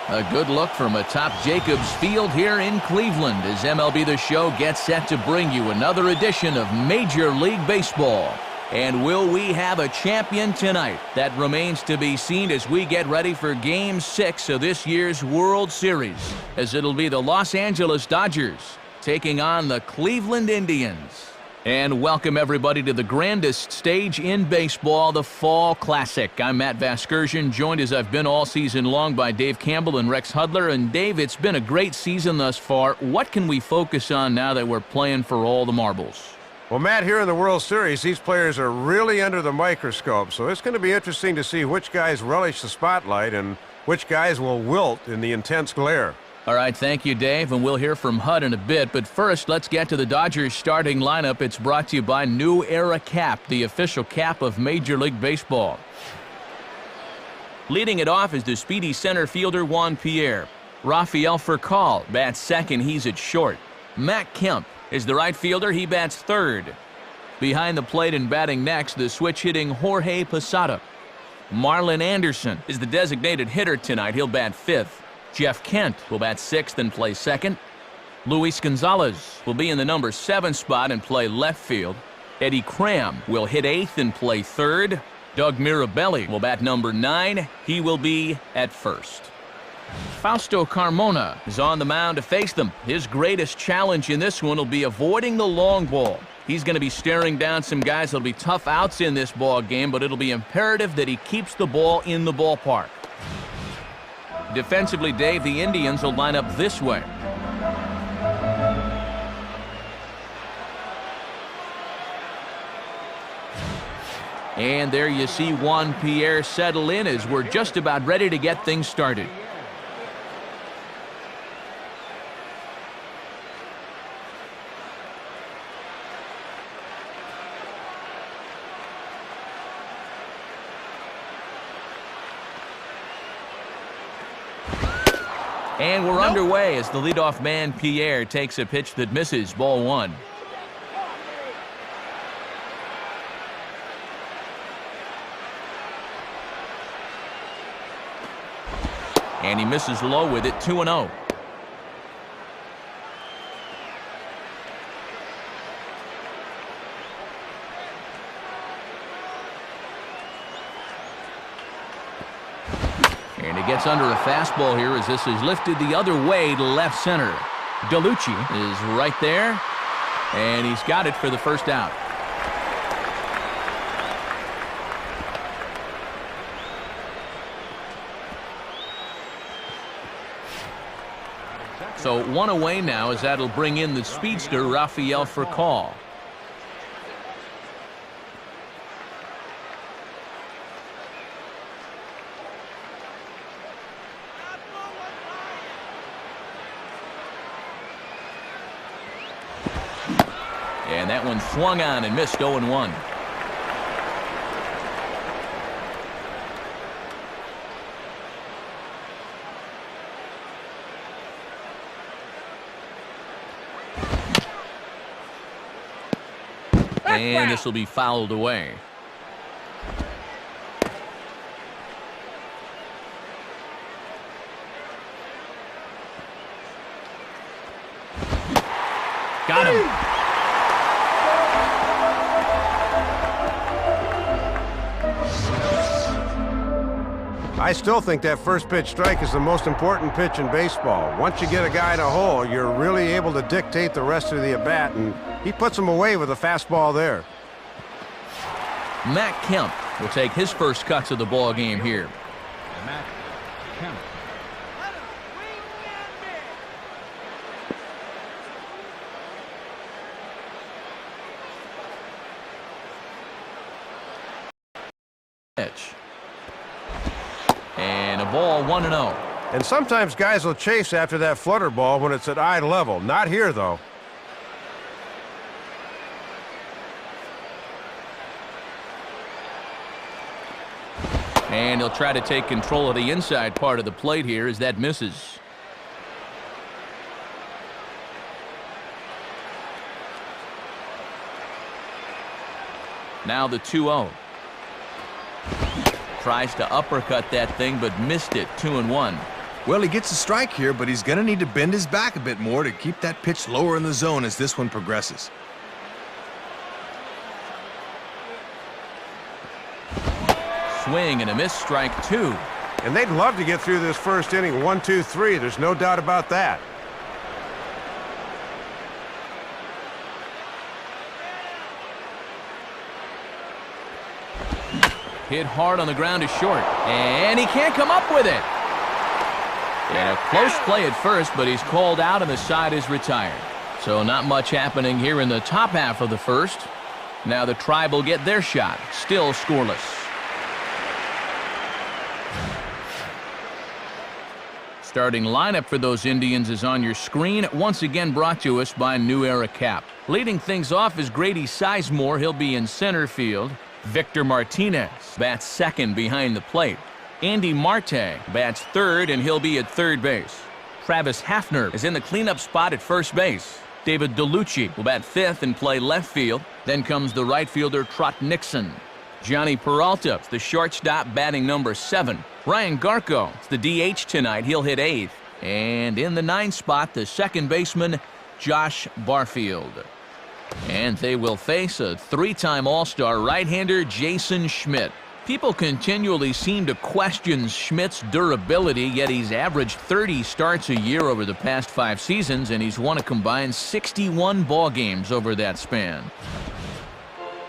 A good look from atop Jacobs Field here in Cleveland as MLB The Show gets set to bring you another edition of Major League Baseball. And will we have a champion tonight? That remains to be seen as we get ready for Game 6 of this year's World Series, as it'll be the Los Angeles Dodgers taking on the Cleveland Indians. And welcome everybody to the grandest stage in baseball, the Fall Classic. I'm Matt Vasgersian, joined as I've been all season long by Dave Campbell and Rex Hudler. And Dave, it's been a great season thus far. What can we focus on now that we're playing for all the marbles? Well, Matt, here in the World Series, these players are really under the microscope, so it's going to be interesting to see which guys relish the spotlight and which guys will wilt in the intense glare. All right, thank you, Dave, and we'll hear from Hud in a bit. But first, let's get to the Dodgers starting lineup. It's brought to you by New Era Cap, the official cap of Major League Baseball. Leading it off is the speedy center fielder Juan Pierre. Rafael Furcal bats second, he's at short. Matt Kemp is the right fielder, he bats third. Behind the plate and batting next, the switch-hitting Jorge Posada. Marlon Anderson is the designated hitter tonight, he'll bat fifth. Jeff Kent will bat sixth and play second. Luis Gonzalez will be in the number 7 spot and play left field. Eddie Cram will hit eighth and play third. Doug Mirabelli will bat number 9. He will be at first. Fausto Carmona is on the mound to face them. His greatest challenge in this one will be avoiding the long ball. He's going to be staring down some guys that'll be tough outs in this ball game, but it'll be imperative that he keeps the ball in the ballpark. Defensively, Dave, the Indians will line up this way. And there you see Juan Pierre settle in as we're just about ready to get things started. And we're underway as the leadoff man, Pierre, takes a pitch that misses, ball 1. And he misses low with it, 2-0. And he gets under a fastball here as this is lifted the other way to left center. DeLucci is right there, and he's got it for the first out. So 1 away now as that'll bring in the speedster Rafael Furcal. And that one swung on and missed, 0-1. And this will be fouled away. Got him. I still think that first pitch strike is the most important pitch in baseball. Once you get a guy in a hole, you're really able to dictate the rest of the at-bat, and he puts him away with a fastball there. Matt Kemp will take his first cuts of the ball game here. Matt Kemp. And a ball, 1-0. And sometimes guys will chase after that flutter ball when it's at eye level. Not here, though. And he'll try to take control of the inside part of the plate here as that misses. Now the 2-0. Tries to uppercut that thing, but missed it. 2-1. Well, he gets a strike here, but he's going to need to bend his back a bit more to keep that pitch lower in the zone as this one progresses. Swing and a miss, strike 2. And they'd love to get through this first inning 1-2-3. There's no doubt about that. Hit hard on the ground to short, and he can't come up with it. And a close play at first, but he's called out and the side is retired. So not much happening here in the top half of the first. Now the Tribe will get their shot, still scoreless. Starting lineup for those Indians is on your screen, once again brought to us by New Era Cap. Leading things off is Grady Sizemore. He'll be in center field. Victor Martinez bats second behind the plate. Andy Marte bats third, and he'll be at third base. Travis Hafner is in the cleanup spot at first base. David DeLucci will bat fifth and play left field. Then comes the right fielder Trot Nixon. Johnny Peralta, the shortstop, batting number 7. Ryan Garco, the DH tonight. He'll hit 8th. And in the 9th spot, the second baseman, Josh Barfield. And they will face a 3-time All-Star right-hander, Jason Schmidt. People continually seem to question Schmidt's durability, yet he's averaged 30 starts a year over the past 5 seasons, and he's won a combined 61 ball games over that span.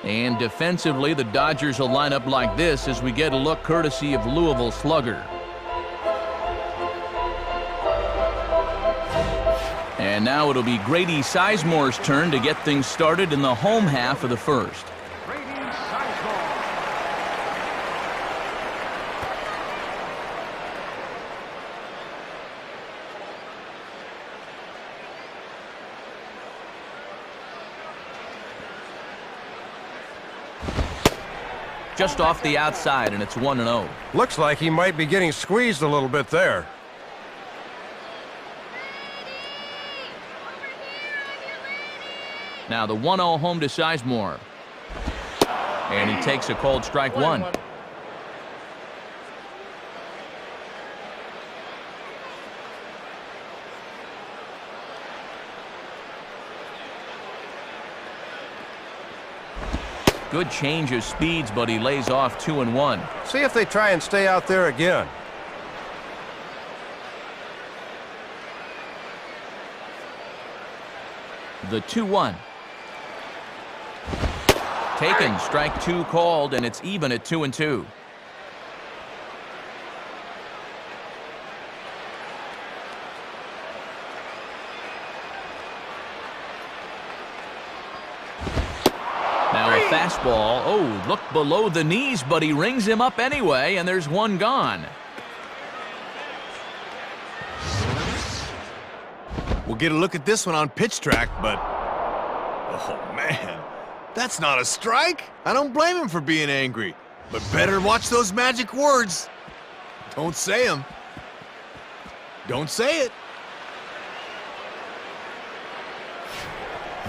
And defensively, the Dodgers will line up like this as we get a look courtesy of Louisville Slugger. And now it'll be Grady Sizemore's turn to get things started in the home half of the first. Grady Sizemore. Just off the outside, and it's 1-0. Looks like he might be getting squeezed a little bit there. Now the 1-0 home to Sizemore. And he takes a cold strike 1. Good change of speeds, but he lays off 2-1. See if they try and stay out there again. The 2-1. Taken, strike 2 called, and it's even at 2-2. Now a fastball. Oh, looked below the knees, but he rings him up anyway, and there's one gone. We'll get a look at this one on pitch track, but... oh, man. That's not a strike. I don't blame him for being angry. But better watch those magic words. Don't say them. Don't say it.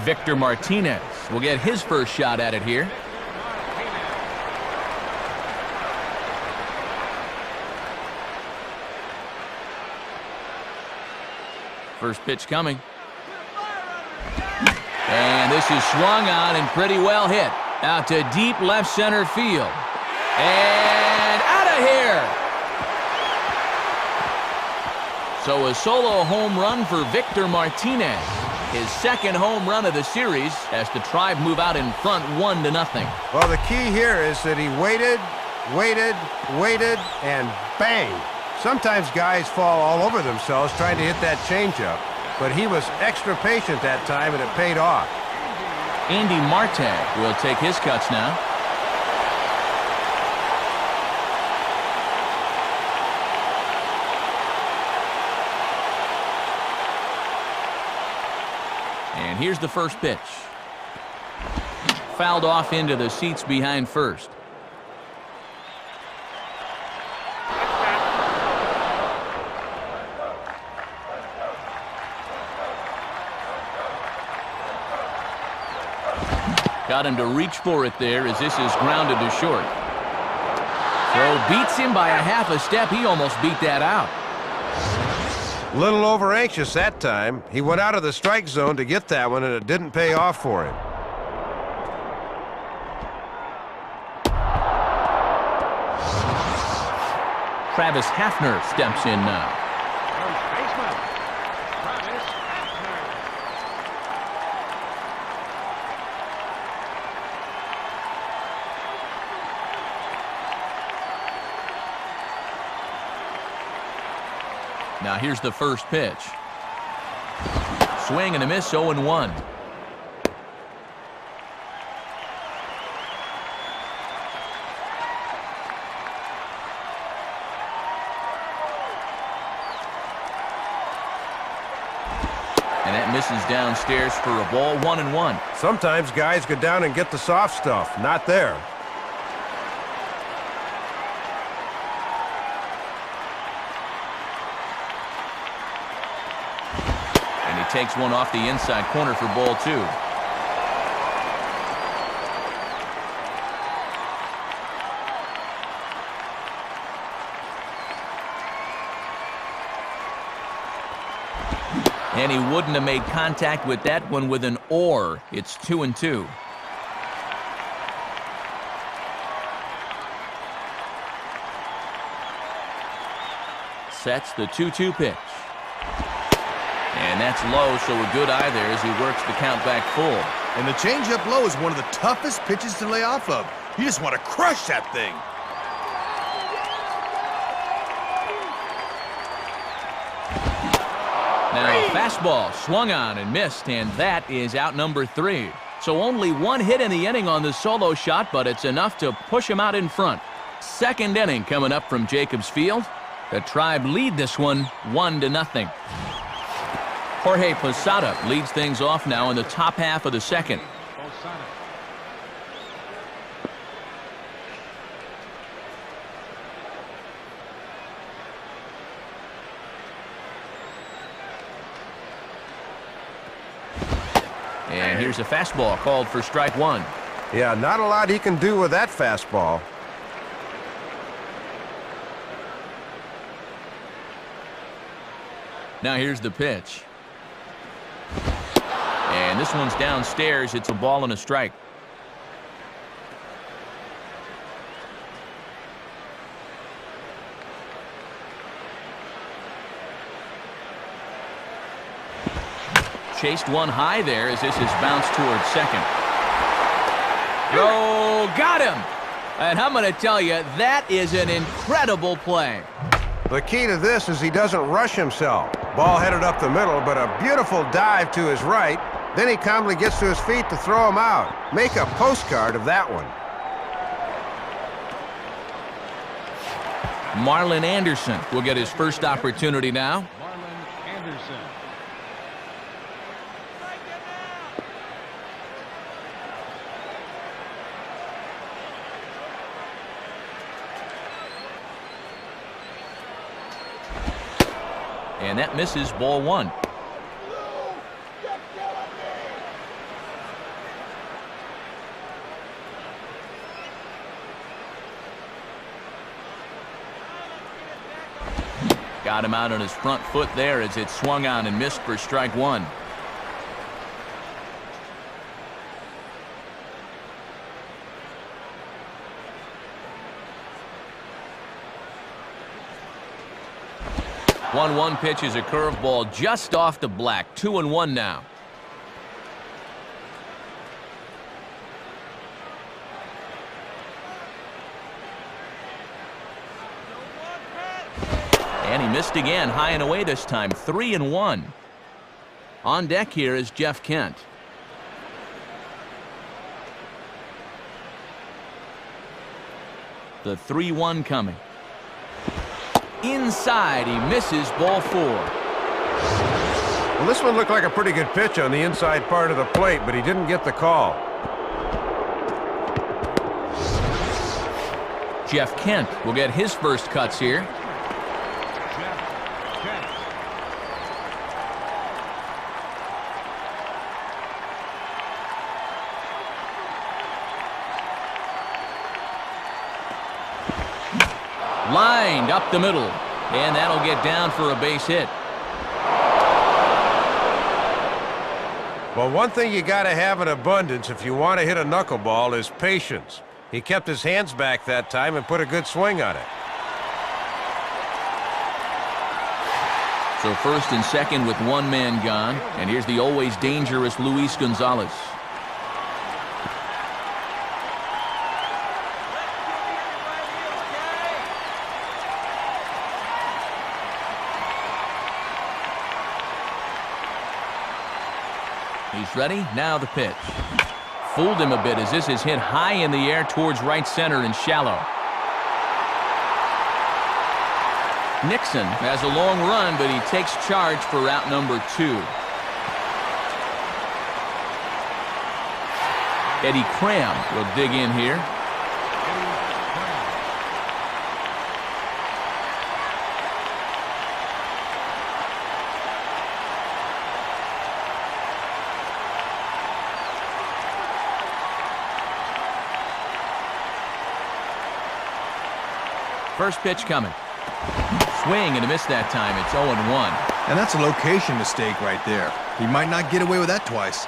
Victor Martinez will get his first shot at it here. First pitch coming. And this is swung on and pretty well hit. Out to deep left center field. And out of here! So a solo home run for Victor Martinez. His second home run of the series as the Tribe move out in front 1-0. Well, the key here is that he waited, and bang. Sometimes guys fall all over themselves trying to hit that changeup, but he was extra patient that time, and it paid off. Andy Marte will take his cuts now. And here's the first pitch. Fouled off into the seats behind first. Got him to reach for it there as this is grounded to short. So beats him by a half a step. He almost beat that out. Little over anxious that time. He went out of the strike zone to get that one, and it didn't pay off for him. Travis Hafner steps in now. First baseman, Travis Hafner. Now here's the first pitch. Swing and a miss, 0-1. And that misses downstairs for a ball, 1-1. Sometimes guys go down and get the soft stuff. Not there. Takes one off the inside corner for ball 2. And he wouldn't have made contact with that one with an or. It's 2-2. Sets the 2-2 pitch. And that's low, so a good eye there as he works the count back full. And the changeup low is one of the toughest pitches to lay off of. You just want to crush that thing. Now a fastball swung on and missed, and that is out number 3. So only one hit in the inning on the solo shot, but it's enough to push him out in front. Second inning coming up from Jacobs Field. The Tribe lead this one 1-0. Jorge Posada leads things off now in the top half of the second. Posada. And here's a fastball called for strike 1. Yeah, not a lot he can do with that fastball. Now here's the pitch. And this one's downstairs. It's a ball and a strike. Chased one high there as this is bounced towards second. Oh, got him! And I'm going to tell you, that is an incredible play. The key to this is he doesn't rush himself. Ball headed up the middle, but a beautiful dive to his right. Then he calmly gets to his feet to throw him out. Make a postcard of that one. Marlon Anderson will get his first opportunity now. Marlon Anderson. And that misses, ball 1. Got him out on his front foot there as it swung on and missed for strike 1. One pitch is a curveball just off the black. 2-1 now. And he missed again, high and away this time. 3-1. On deck here is Jeff Kent. The 3-1 coming. Inside, he misses, ball 4. Well, this one looked like a pretty good pitch on the inside part of the plate, but he didn't get the call. Jeff Kent will get his first cuts here. Jeff Kent. Lined up the middle, and that'll get down for a base hit. Well, one thing you got to have in abundance if you want to hit a knuckleball is patience. He kept his hands back that time and put a good swing on it. So first and second with one man gone. And here's the always dangerous Luis Gonzalez. He's ready. Now the pitch. Fooled him a bit as this is hit high in the air towards right center and shallow. Nixon has a long run, but he takes charge for route number 2. Eddie Cram will dig in here. First pitch coming. Swing and a miss that time. It's 0-1. And that's a location mistake right there. He might not get away with that twice.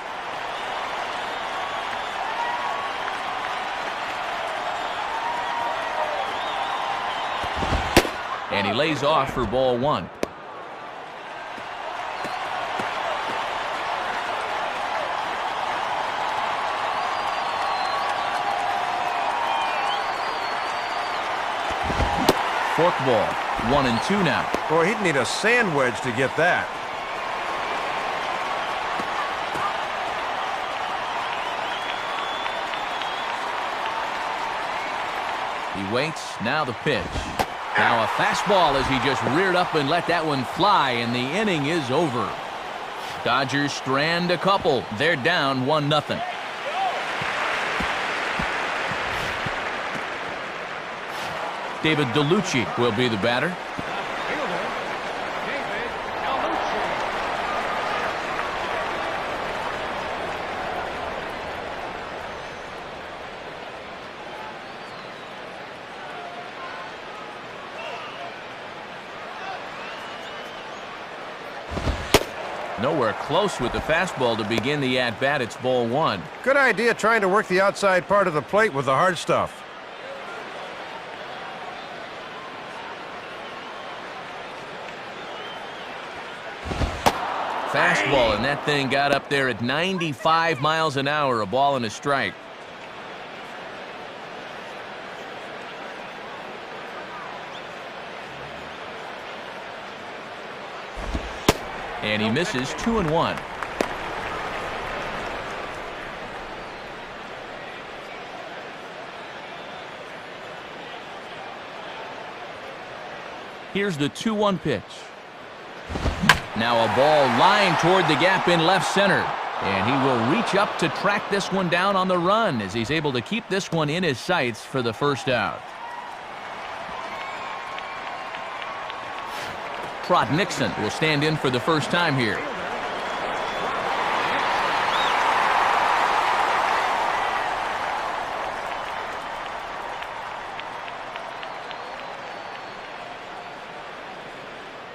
And he lays off for ball 1. Fork ball. 1-2 now. Boy, he'd need a sand wedge to get that. He waits. Now the pitch. Now a fastball as he just reared up and let that one fly, and the inning is over. Dodgers strand a couple. They're down 1-0. David DeLucci will be the batter. Fielder, David DeLucci. Nowhere close with the fastball to begin the at-bat. It's ball 1. Good idea trying to work the outside part of the plate with the hard stuff. Fastball, and that thing got up there at 95 miles an hour, a ball and a strike. And he misses 2-1. Here's the 2-1 pitch. Now a ball lined toward the gap in left center. And he will reach up to track this one down on the run as he's able to keep this one in his sights for the first out. Trot Nixon will stand in for the first time here.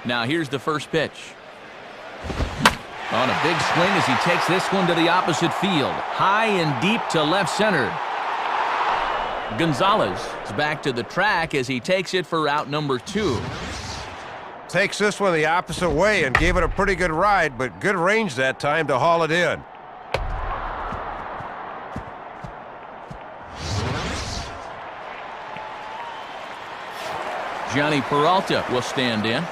Now here's the first pitch. On a big swing as he takes this one to the opposite field. High and deep to left center. Gonzalez is back to the track as he takes it for route number 2. Takes this one the opposite way and gave it a pretty good ride, but good range that time to haul it in. Johnny Peralta will stand in.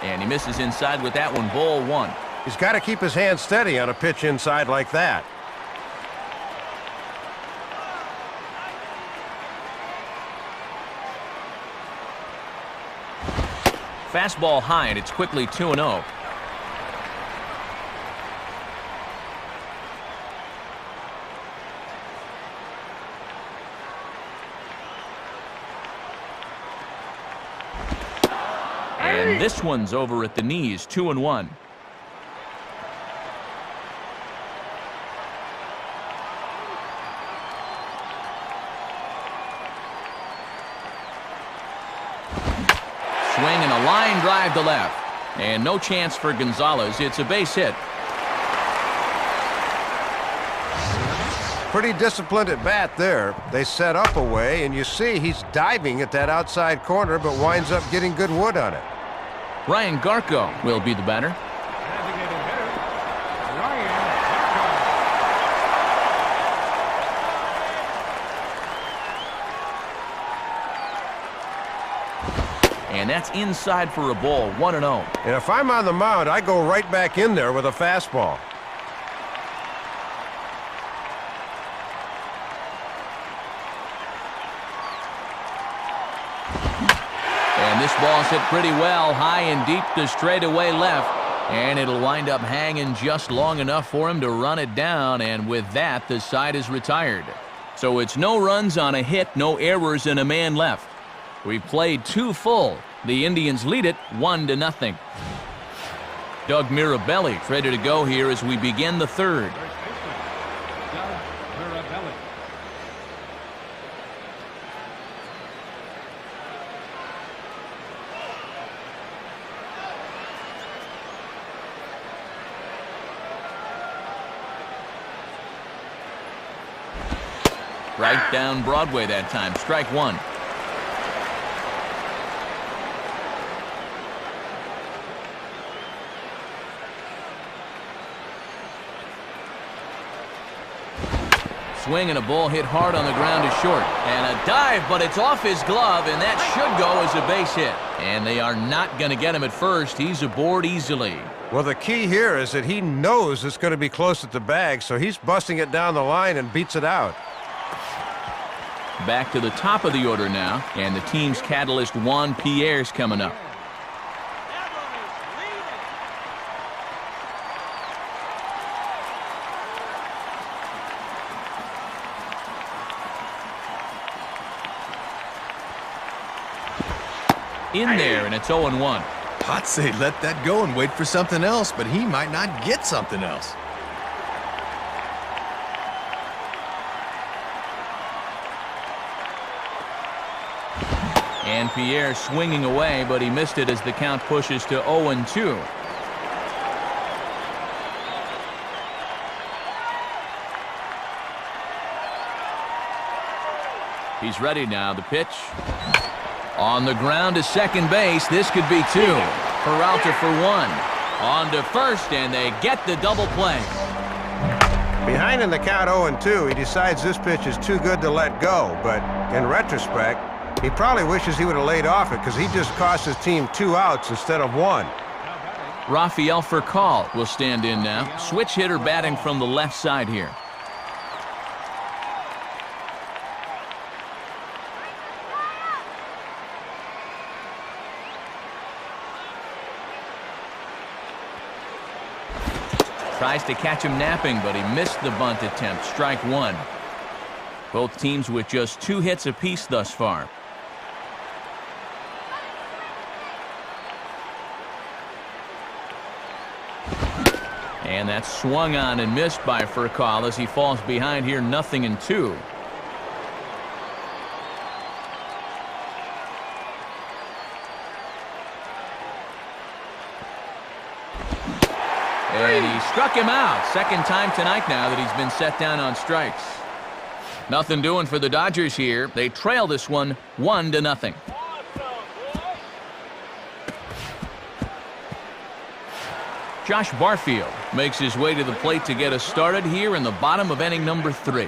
And he misses inside with that one, ball 1. He's got to keep his hands steady on a pitch inside like that. Fastball high, and it's quickly 2-0. And And this one's over at the knees, 2-1. Swing and a line drive to left. And no chance for Gonzalez. It's a base hit. Pretty disciplined at bat there. They set up a way, and you see he's diving at that outside corner, but winds up getting good wood on it. Ryan Garco will be the batter. Designated hitter, Ryan Garco. And that's inside for a ball, 1-0. And if I'm on the mound, I go right back in there with a fastball. And this ball's hit pretty well, high and deep to straightaway left. And it'll wind up hanging just long enough for him to run it down. And with that, the side is retired. So it's no runs on a hit, no errors, and a man left. We've played 2 full. The Indians lead it 1-0. Doug Mirabelli ready to go here as we begin the third. First baseman, Doug Mirabelli. Right down Broadway that time. Strike one. Swing and a ball hit hard on the ground is short. And a dive, but it's off his glove, and that should go as a base hit. And they are not going to get him at first. He's aboard easily. Well, the key here is that he knows it's going to be close at the bag, so he's busting it down the line and beats it out. Back to the top of the order now, and the team's catalyst Juan Pierre's coming up. In there, and it's 0-1. I'd say let that go and wait for something else, but he might not get something else. And Pierre swinging away, but he missed it as the count pushes to 0-2. He's ready now. The pitch. On the ground to second base. This could be 2. Peralta for 1. On to first, and they get the double play. Behind in the count 0-2, he decides this pitch is too good to let go, but in retrospect, he probably wishes he would have laid off it because he just cost his team 2 outs instead of 1. Rafael Furcal will stand in now. Switch hitter batting from the left side here. Tries to catch him napping, but he missed the bunt attempt. Strike one. Both teams with just 2 hits apiece thus far. And that's swung on and missed by Furcal as he falls behind here 0-2. And he struck him out. Second time tonight now that he's been set down on strikes. Nothing doing for the Dodgers here. They trail this one 1-0. Josh Barfield makes his way to the plate to get us started here in the bottom of inning number 3.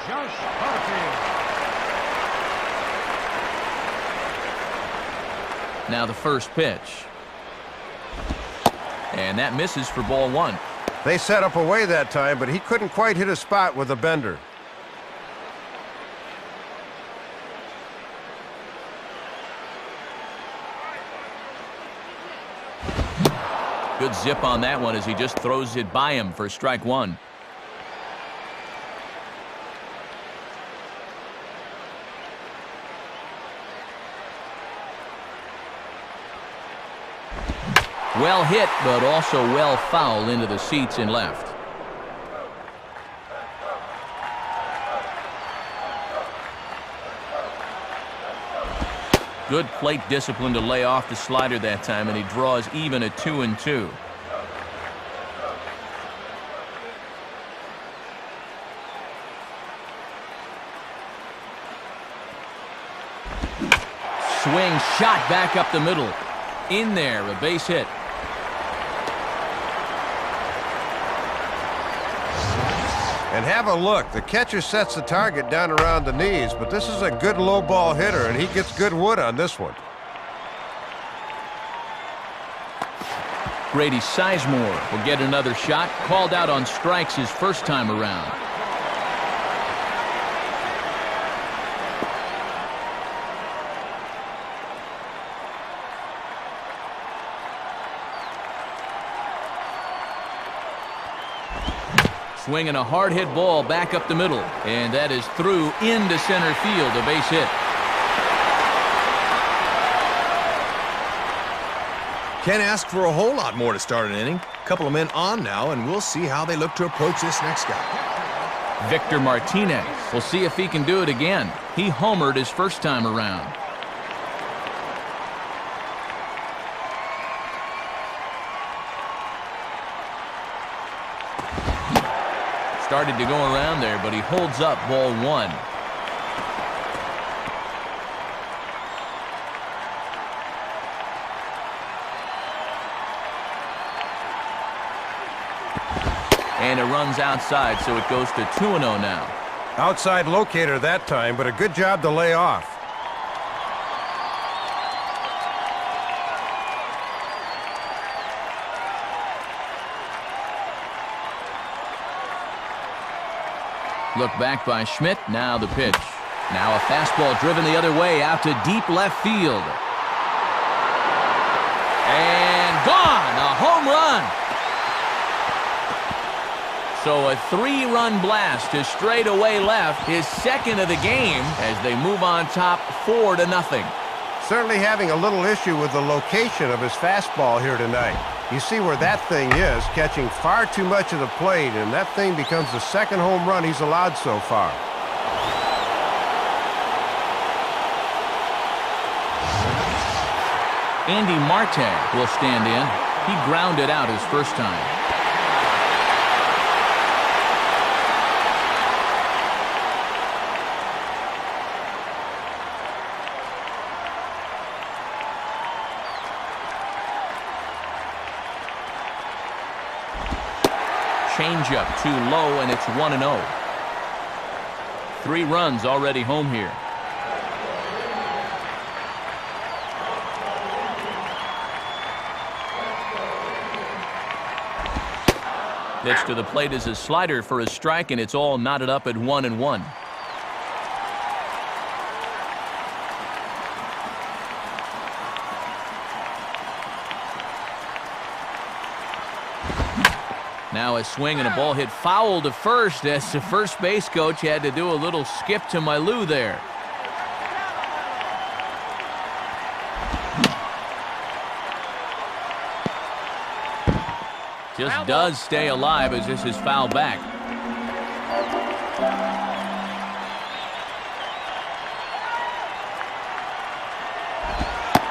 Josh Barfield. Now the first pitch. And that misses for ball 1. They set up away that time, but he couldn't quite hit a spot with a bender. Good zip on that one as he just throws it by him for strike 1. Well hit, but also well fouled into the seats in left. Good plate discipline to lay off the slider that time, and he draws even at 2-2. Swing, shot back up the middle. In there, a base hit. And have a look. The catcher sets the target down around the knees, but this is a good low ball hitter, and he gets good wood on this one. Grady Sizemore will get another shot. Called out on strikes his first time around. Swinging a hard hit ball back up the middle, and that is through into center field, a base hit. Can't ask for a whole lot more to start an inning. Couple of men on now, and we'll see how they look to approach this next guy. Victor Martinez. We'll see if he can do it again. He homered his first time around. Started to go around there, but he holds up ball one. And it runs outside, so it goes to 2-0 now. Outside locator that time, but a good job to lay off. Look back by Schmidt. Now the pitch. Now a fastball driven the other way out to deep left field. And gone! A home run! So a 3-run blast to straightaway left, his second of the game, as they move on top 4-0. Certainly having a little issue with the location of his fastball here tonight. You see where that thing is, catching far too much of the plate, and that thing becomes the second home run he's allowed so far. Andy Marte will stand in. He grounded out his first time. Changeup too low, and it's 1-0. 3 runs already home here. Pitch to the plate is a slider for a strike, and it's all knotted up at 1-1. Now a swing and a ball hit foul to first, as the first base coach had to do a little skip to my Lou there. Just does stay alive as this is fouled back.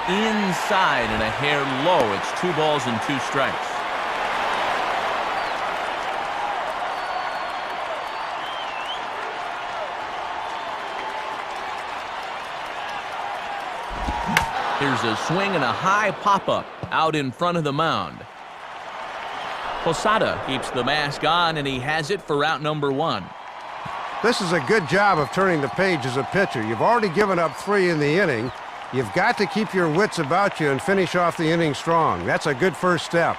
Inside and a hair low. It's 2 balls and 2 strikes. Here's a swing and a high pop-up out in front of the mound. Posada keeps the mask on, and he has it for out number 1. This is a good job of turning the page as a pitcher. You've already given up 3 in the inning. You've got to keep your wits about you and finish off the inning strong. That's a good first step.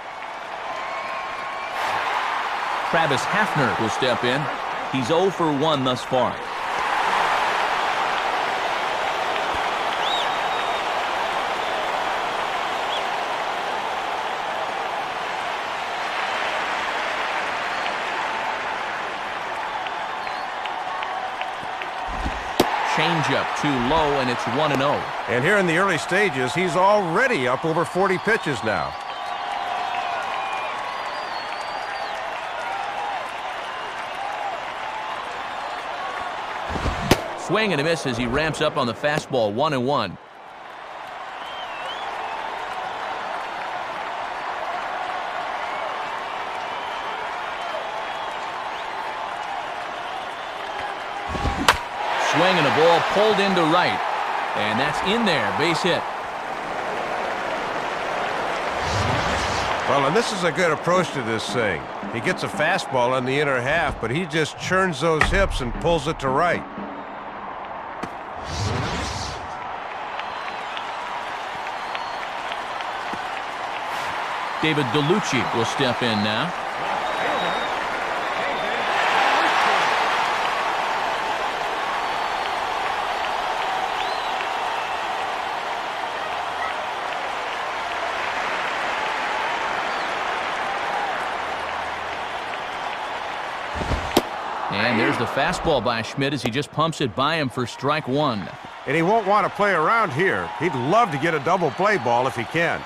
Travis Hafner will step in. He's 0 for 1 thus far. Changeup too low, and it's 1-0. And here in the early stages, he's already up over 40 pitches now. Swing and a miss as he ramps up on the fastball, 1-1. Swing and a ball pulled into right. And that's in there, base hit. Well, and this is a good approach to this thing. He gets a fastball in the inner half, but he just churns those hips and pulls it to right. David DeLucci will step in now. And there's the fastball by Schmidt as he just pumps it by him for strike one. And he won't want to play around here. He'd love to get a double play ball if he can.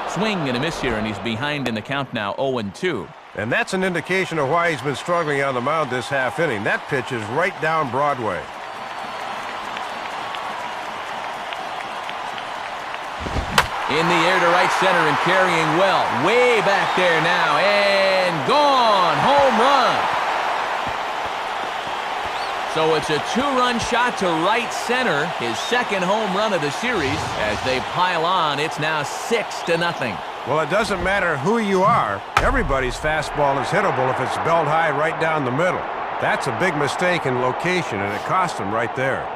Swing and a miss here, and he's behind in the count now, 0-2. And that's an indication of why he's been struggling on the mound this half inning. That pitch is right down Broadway. In the air to right center and carrying well. Way back there now. And gone. Home run. So it's a two-run shot to right center. His second home run of the series. As they pile on, it's now 6-0. Well, it doesn't matter who you are. Everybody's fastball is hittable if it's belt high right down the middle. That's a big mistake in location, and it cost him right there.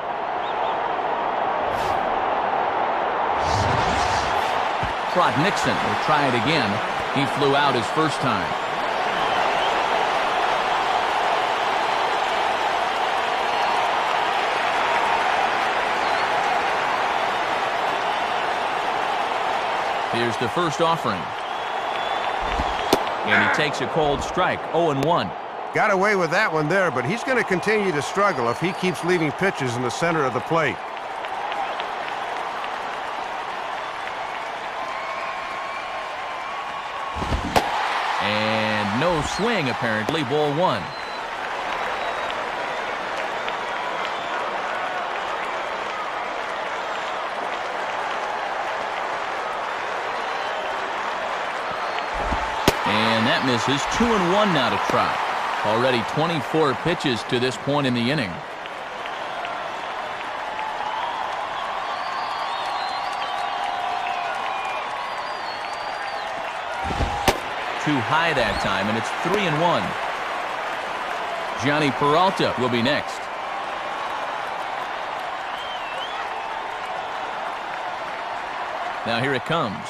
Trot Nixon will try it again. He flew out his first time. Here's the first offering. And he takes a cold strike, 0-1. Got away with that one there, but he's going to continue to struggle if he keeps leaving pitches in the center of the plate. And no swing, apparently, ball one. And that misses. 2-1 now to Trot. Already 24 pitches to this point in the inning. Too high that time, and it's 3-1. Johnny Peralta will be next. Now here it comes.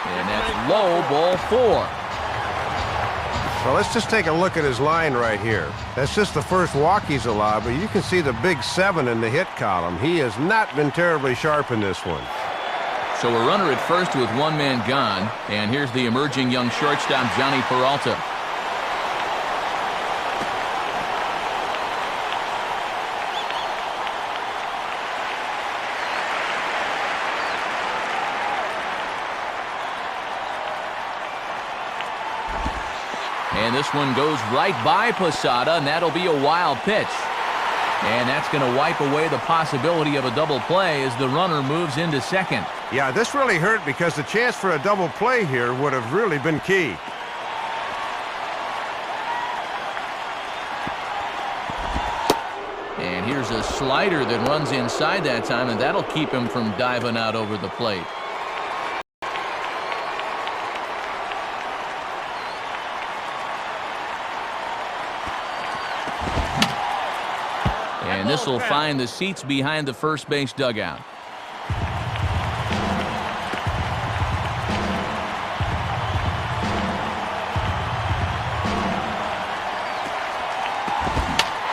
And that's low, ball four. Well, let's just take a look at his line right here. That's just the first walk he's allowed, but you can see the big 7 in the hit column. He has not been terribly sharp in this one. So a runner at first with one man gone, and here's the emerging young shortstop, Johnny Peralta. And this one goes right by Posada, and that'll be a wild pitch. And that's going to wipe away the possibility of a double play as the runner moves into second. Yeah, this really hurt because the chance for a double play here would have really been key. And here's a slider that runs inside that time, and that'll keep him from diving out over the plate. And this will find the seats behind the first base dugout.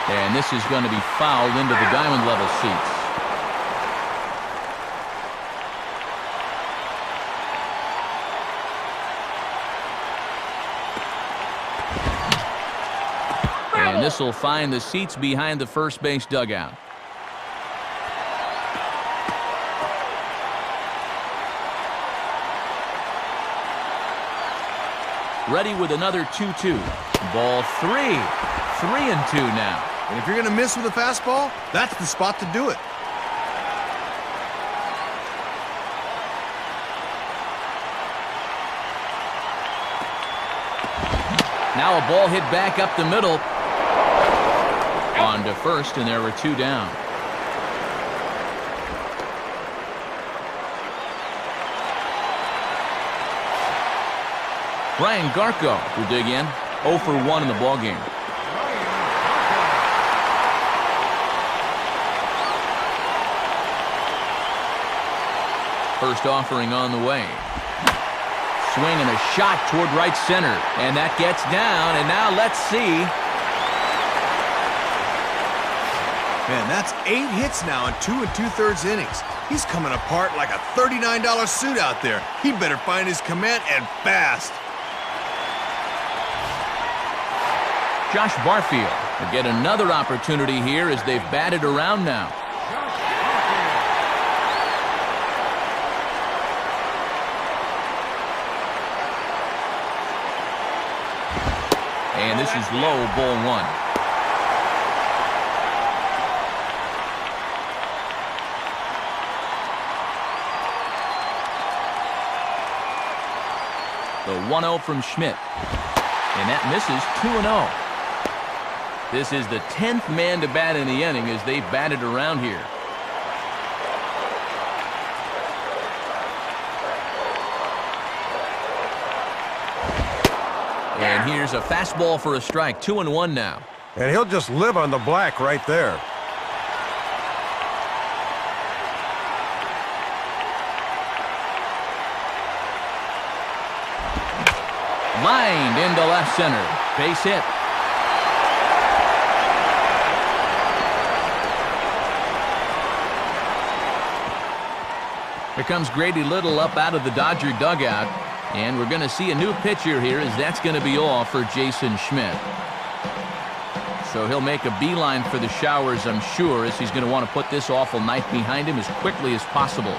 And this is going to be fouled into the diamond level seats. And this will find the seats behind the first base dugout. ready with another 2-2. Ball 3. 3-2 now. And if you're going to miss with a fastball, that's the spot to do it. Now a ball hit back up the middle. On to first, and there were 2 down. Ryan Garco will dig in. 0 for 1 in the ballgame. First offering on the way. Swing and a shot toward right center. And that gets down, and now let's see. Man, that's 8 hits now in 2 2/3 innings. He's coming apart like a $39 suit out there. He better find his command and fast. Josh Barfield will get another opportunity here as they've batted around now. And this is low, ball 1. The 1-0 from Schmidt. And that misses 2-0. This is the 10th man to bat in the inning as they've batted around here. And here's a fastball for a strike. 2-1 now. And he'll just live on the black right there. Lined into left center. Base hit. Here comes Grady Little up out of the Dodger dugout. And we're going to see a new pitcher here as that's going to be all for Jason Schmidt. So he'll make a beeline for the showers, I'm sure, as he's going to want to put this awful night behind him as quickly as possible.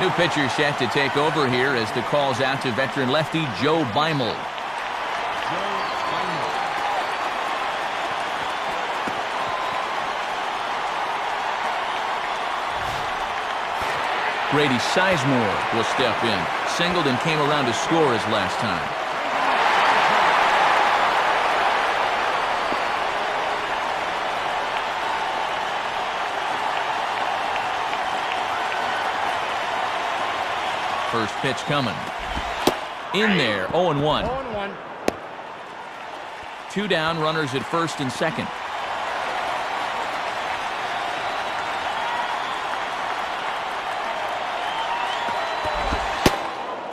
New pitcher set to take over here as the call's out to veteran lefty Joe Beimel. Grady Sizemore will step in. Singled and came around to score his last time. First pitch coming. In there, 0-1. 0-1. 2 down, runners at first and second.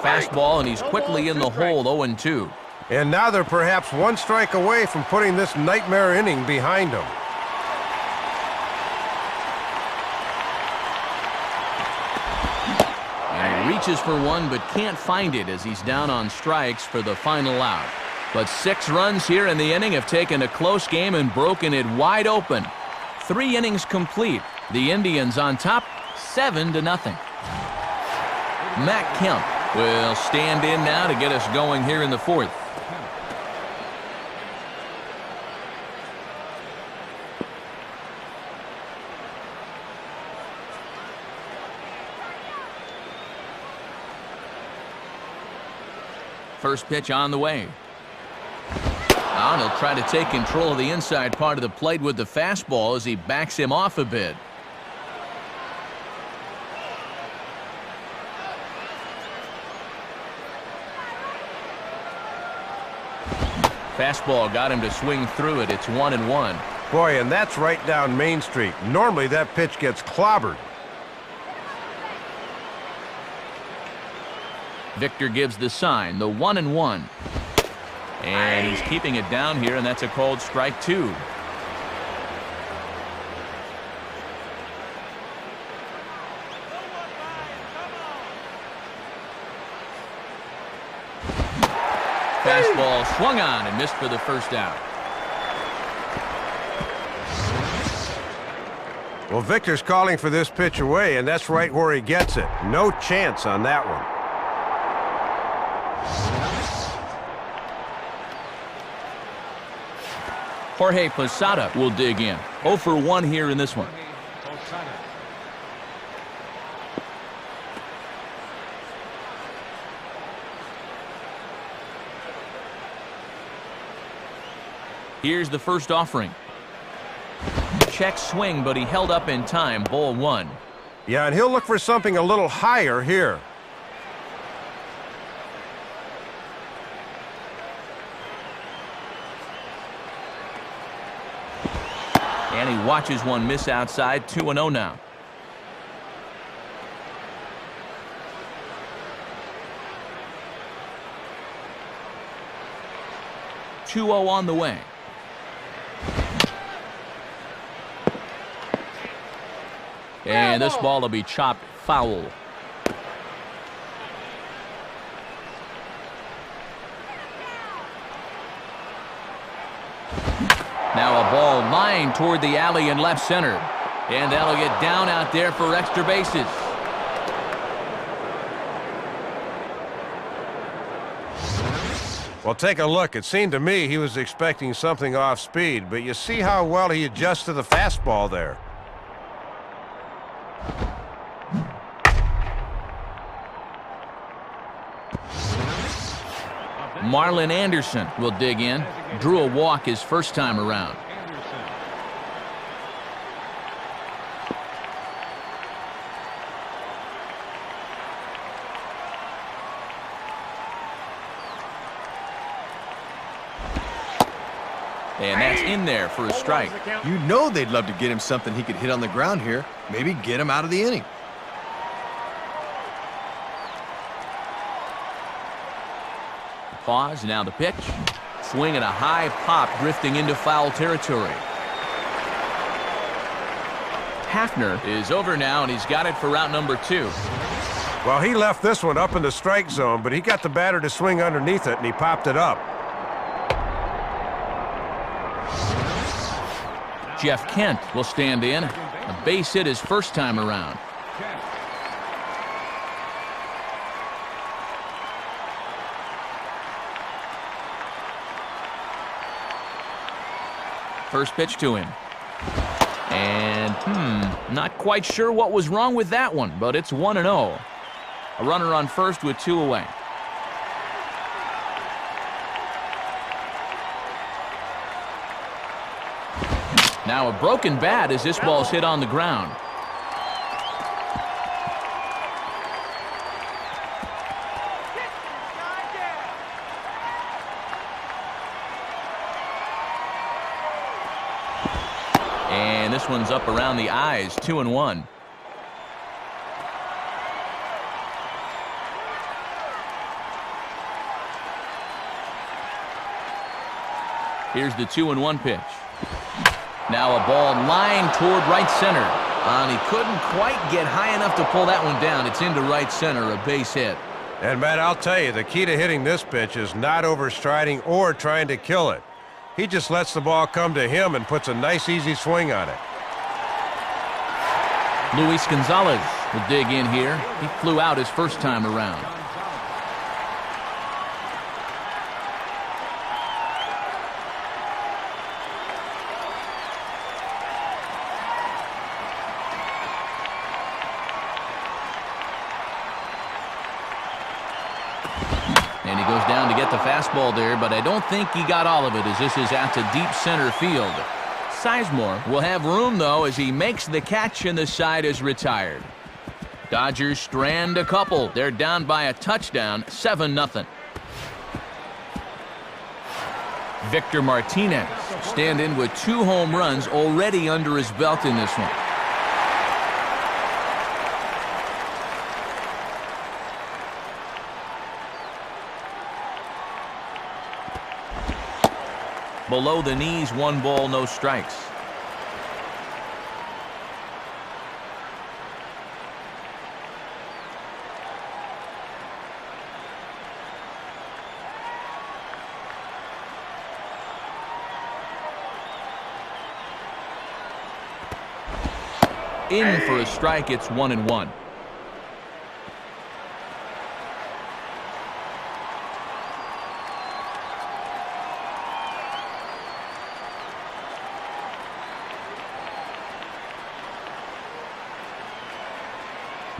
Fastball, and he's quickly in the hole, 0-2. And now they're perhaps 1 strike away from putting this nightmare inning behind them. And he reaches for one, but can't find it as he's down on strikes for the final out. But 6 runs here in the inning have taken a close game and broken it wide open. 3 innings complete. The Indians on top, 7-0. Matt Kemp will stand in now to get us going here in the 4th. First pitch on the way. And he'll try to take control of the inside part of the plate with the fastball as he backs him off a bit. Fastball got him to swing through it. It's 1-1. Boy, and that's right down Main Street. Normally that pitch gets clobbered. Victor gives the sign, the 1-1. And he's keeping it down here, and that's a called strike 2. Fastball swung on and missed for the first out. Well, Victor's calling for this pitch away, and that's right where he gets it. No chance on that one. Jorge Posada will dig in. 0 for 1 here in this one. Posada. Here's the first offering. Check swing, but he held up in time. Ball 1. Yeah, and he'll look for something a little higher here. And he watches one miss outside. 2-0 now. 2-0 on the way. And this ball will be chopped foul. Now a ball lined toward the alley in left center. And that'll get down out there for extra bases. Well, take a look. It seemed to me he was expecting something off speed, but you see how well he adjusts to the fastball there. Marlon Anderson will dig in. Drew a walk his first time around. Anderson. And that's in there for a strike. You know they'd love to get him something he could hit on the ground here. Maybe get him out of the inning. Pause, now the pitch. Swing and a high pop drifting into foul territory. Hafner is over now, and he's got it for route number 2. Well, he left this one up in the strike zone, but he got the batter to swing underneath it, and he popped it up. Jeff Kent will stand in. A base hit his first time around. First pitch to him. And, not quite sure what was wrong with that one, but it's 1-0. A runner on first with 2 away. Now a broken bat as this ball's hit on the ground. And this one's up around the eyes, 2-1. Here's the 2-1 pitch. Now a ball lined toward right center. And he couldn't quite get high enough to pull that one down. It's into right center, a base hit. And, Matt, I'll tell you, the key to hitting this pitch is not overstriding or trying to kill it. He just lets the ball come to him and puts a nice, easy swing on it. Luis Gonzalez will dig in here. He flew out his first time around. And he goes down to get the fastball there, but I don't think he got all of it as this is out to deep center field. Sizemore will have room, though, as he makes the catch and the side is retired. Dodgers strand a couple. They're down by a touchdown, 7-0. Victor Martinez stand in with 2 home runs already under his belt in this one. Below the knees, 1 ball, no strikes. In for a strike, it's 1-1.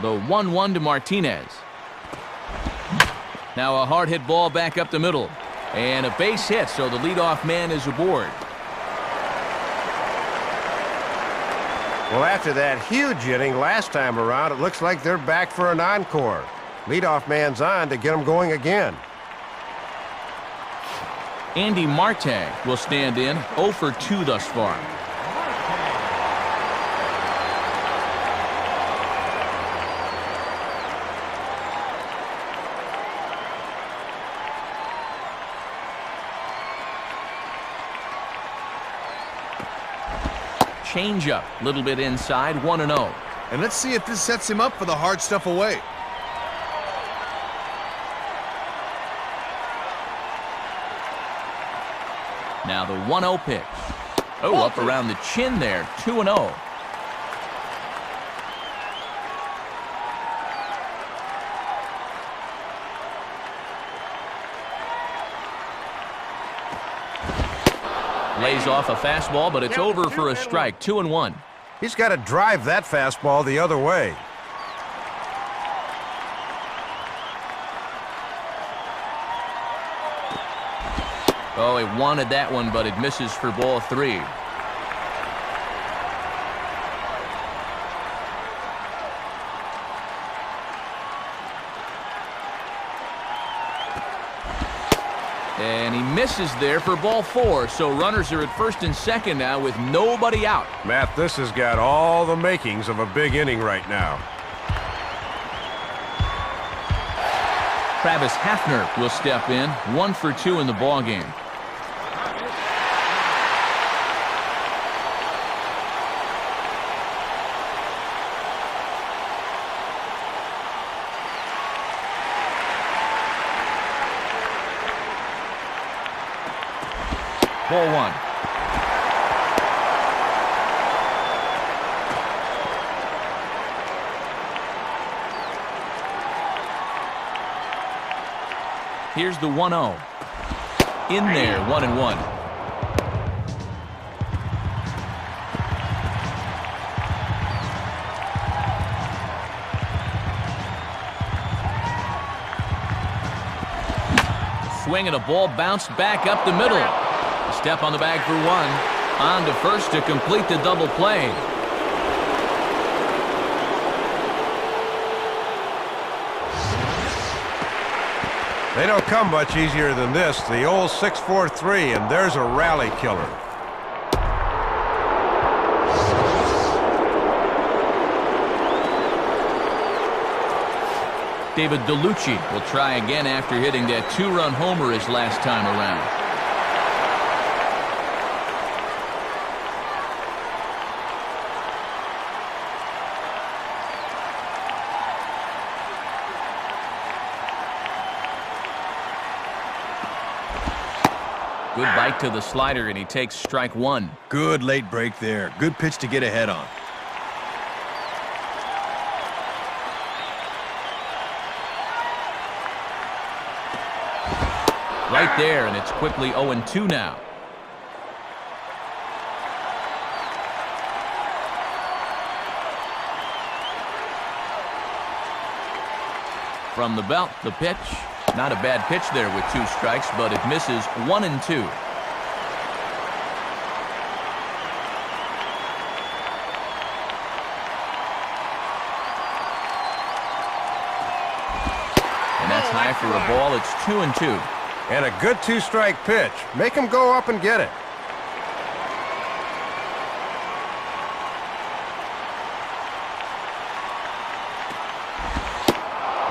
The 1-1 to Martinez. Now a hard hit ball back up the middle. And a base hit, so the leadoff man is aboard. Well, after that huge inning last time around, it looks like they're back for an encore. Leadoff man's on to get them going again. Andy Marte will stand in, 0 for 2 thus far. Changeup, little bit inside, 1-0. And let's see if this sets him up for the hard stuff away. Now the 1-0 pitch. Oh, up around the chin there, 2-0. Lays off a fastball, but it's over for a strike, 2-1. He's got to drive that fastball the other way. Oh, he wanted that one, but it misses for ball 3. And he misses there for ball 4, so runners are at first and second now with nobody out. Matt, this has got all the makings of a big inning right now. Travis Hafner will step in, 1 for 2 in the ballgame. Ball 1. Here's the 1-0. In there, 1-1. Swing and a ball bounced back up the middle. Step on the bag for 1. On to first to complete the double play. They don't come much easier than this. The old 6-4-3, and there's a rally killer. David DeLucci will try again after hitting that 2-run homer his last time around. Good bite to the slider, and he takes strike 1. Good late break there. Good pitch to get ahead on. Right there, and it's quickly 0-2 now. From the belt, the pitch. Not a bad pitch there with 2 strikes, but it misses 1-2. And that's high for a ball. It's 2-2. And a good 2-strike pitch. Make him go up and get it.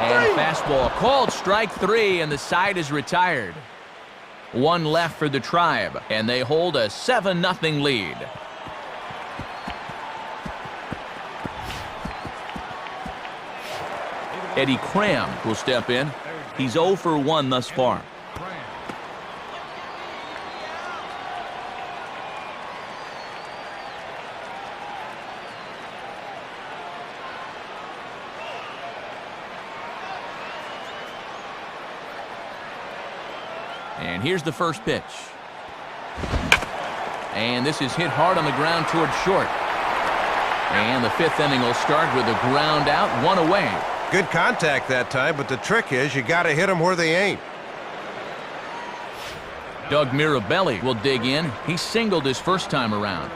And fastball called strike 3, and the side is retired. 1 left for the Tribe, and they hold a 7-0 lead. Eddie Cram will step in. He's 0 for 1 thus far. And here's the first pitch. And this is hit hard on the ground towards short. And the fifth inning will start with a ground out, one away. Good contact that time, but the trick is you got to hit them where they ain't. Doug Mirabelli will dig in. He singled his first time around.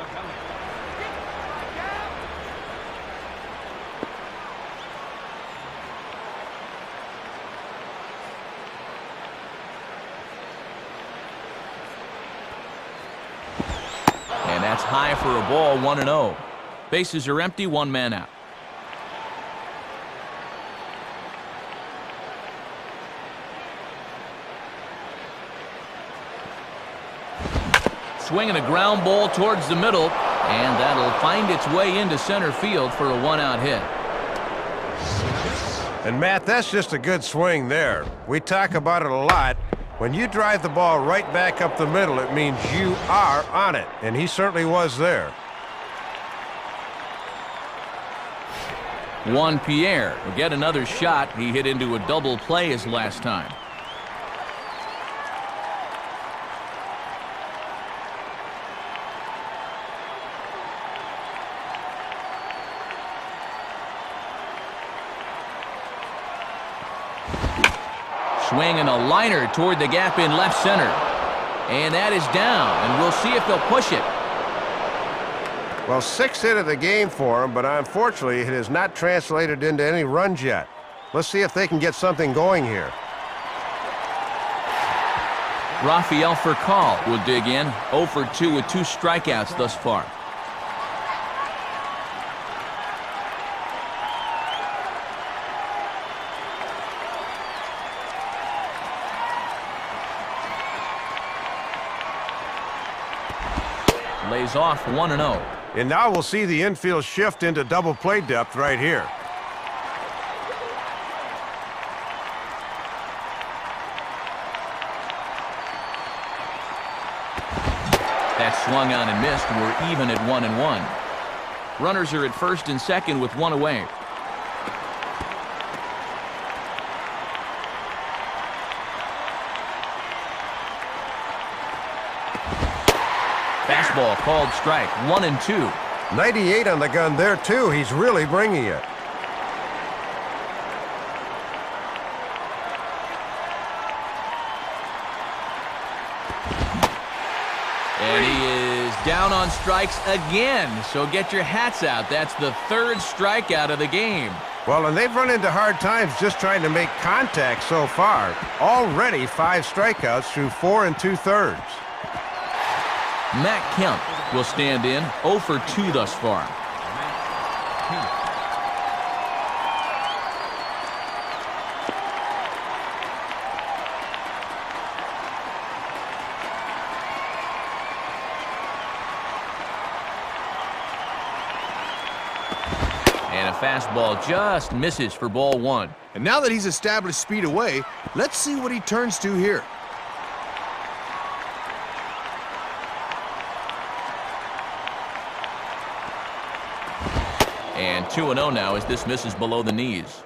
And that's high for a ball, 1-0. Bases are empty, one man out. Swinging a ground ball towards the middle, and that'll find its way into center field for a one-out hit. And Matt, that's just a good swing there. We talk about it a lot. When you drive the ball right back up the middle, it means you are on it, and he certainly was there. Juan Pierre will get another shot. He hit into a double play his last time. Swinging a liner toward the gap in left center. And that is down, and we'll see if they'll push it. Well, 6th hit of the game for him, but unfortunately it has not translated into any runs yet. Let's see if they can get something going here. Rafael Furcal will dig in, 0 for 2 with 2 strikeouts thus far. Lays off 1-0. And now we'll see the infield shift into double play depth right here. That swung on and missed. We're even at 1-1. Runners are at first and second with one away. Fastball called strike, 1-2. 98 on the gun there, too. He's really bringing it. And he is down on strikes again. So get your hats out. That's the 3rd strikeout of the game. Well, and they've run into hard times just trying to make contact so far. Already 5 strikeouts through 4 2/3. Matt Kemp will stand in, 0 for 2 thus far. And a fastball just misses for ball 1. And now that he's established speed away, let's see what he turns to here. And 2-0 now as this misses below the knees.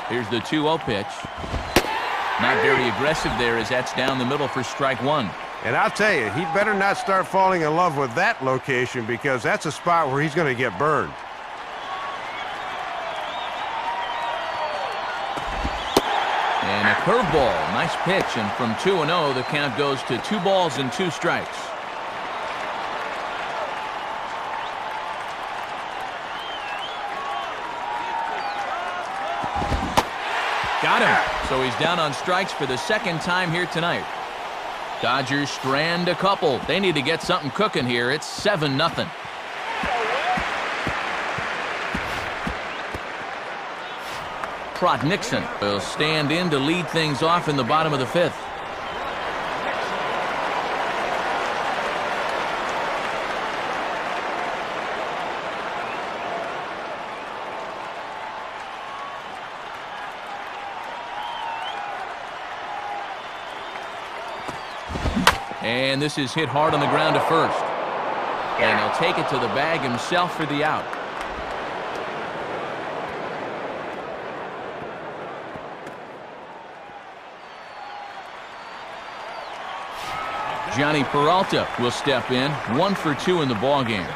Here's the 2-0 pitch. Not very aggressive there as that's down the middle for strike 1. And I'll tell you, he better not start falling in love with that location because that's a spot where he's going to get burned. And a curveball. Nice pitch. And from 2-0, the count goes to 2 balls and 2 strikes. Got him. So he's down on strikes for the 2nd time here tonight. Dodgers strand a couple. They need to get something cooking here. It's 7-0. Trot Nixon will stand in to lead things off in the bottom of the 5th. And this is hit hard on the ground to first. And he'll take it to the bag himself for the out. Johnny Peralta will step in, 1 for 2 in the ballgame.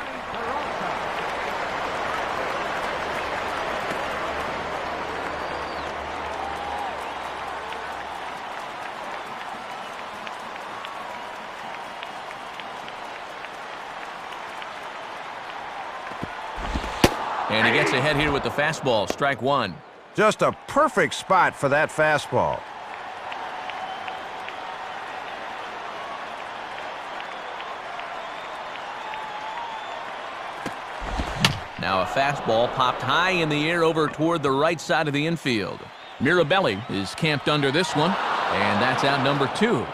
And he gets ahead here with the fastball, strike 1. Just a perfect spot for that fastball. Now a fastball popped high in the air over toward the right side of the infield. Mirabelli is camped under this one, and that's out number 2.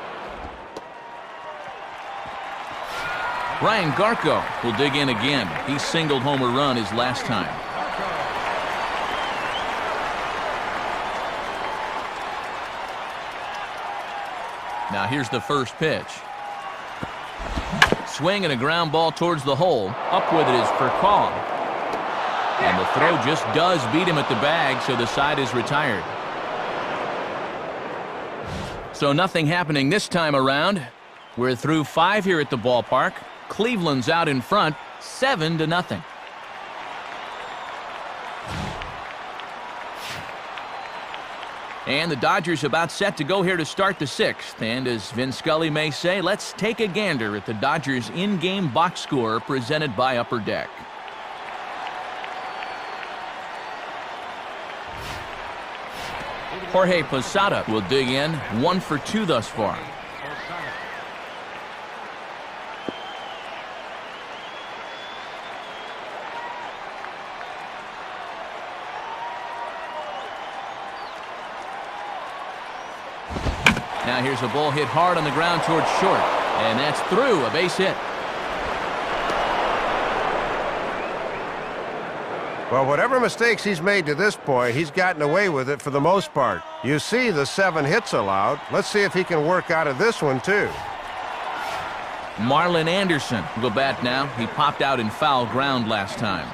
Ryan Garco will dig in again. He singled home a run his last time. Now here's the first pitch. Swing and a ground ball towards the hole. Up with it is for call. And the throw just does beat him at the bag, so the side is retired. So nothing happening this time around. We're through 5 here at the ballpark. Cleveland's out in front, 7-0. And the Dodgers about set to go here to start the 6th. And as Vin Scully may say, let's take a gander at the Dodgers in-game box score presented by Upper Deck. Jorge Posada will dig in, 1 for 2 thus far. Now here's a ball hit hard on the ground towards short, and that's through, a base hit. Well, whatever mistakes he's made to this point, he's gotten away with it for the most part. You see the 7 hits allowed. Let's see if he can work out of this one, too. Marlon Anderson will bat now. He popped out in foul ground last time.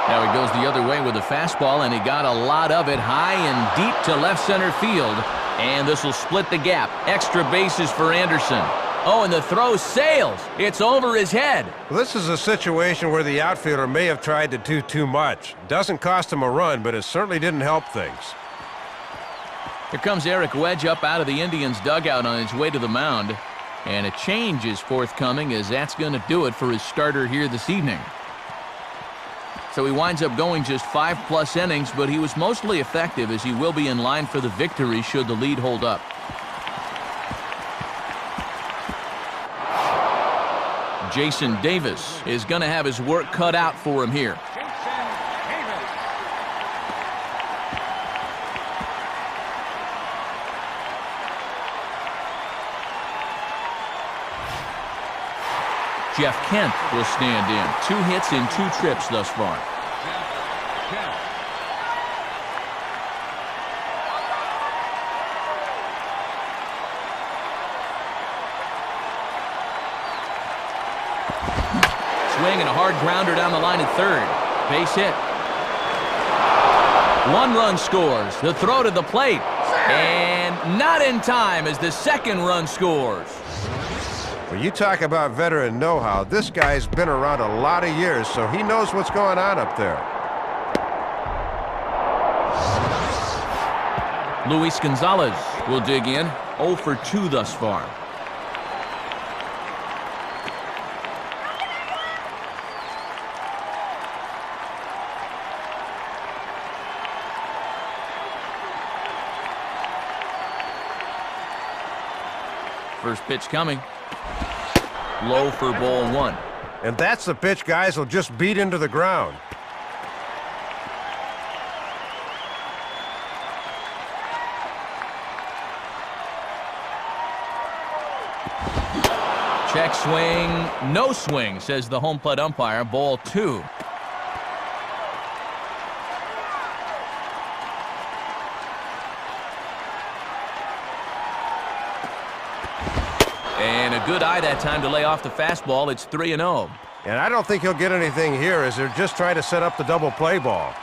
Now he goes the other way with a fastball, and he got a lot of it high and deep to left center field. And this will split the gap. Extra bases for Anderson. Oh, and the throw sails. It's over his head. Well, this is a situation where the outfielder may have tried to do too much. Doesn't cost him a run, but it certainly didn't help things. Here comes Eric Wedge up out of the Indians' dugout on his way to the mound. And a change is forthcoming, as that's going to do it for his starter here this evening. So he winds up going just 5+ innings, but he was mostly effective, as he will be in line for the victory should the lead hold up. Jason Davis is going to have his work cut out for him here. Jeff Kent will stand in. 2 hits in 2 trips thus far. Swing and a hard grounder down the line at third. Base hit. 1 run scores. The throw to the plate. And not in time as the 2nd run scores. When you talk about veteran know-how, this guy's been around a lot of years, so he knows what's going on up there. Luis Gonzalez will dig in, 0 for 2 thus far. First pitch coming. Low for ball 1. And that's the pitch guys will just beat into the ground. Check swing, no swing, says the home plate umpire. Ball 2. good eye that time to lay off the fastball. It's 3-0. And I don't think he'll get anything here as they're just trying to set up the double play ball.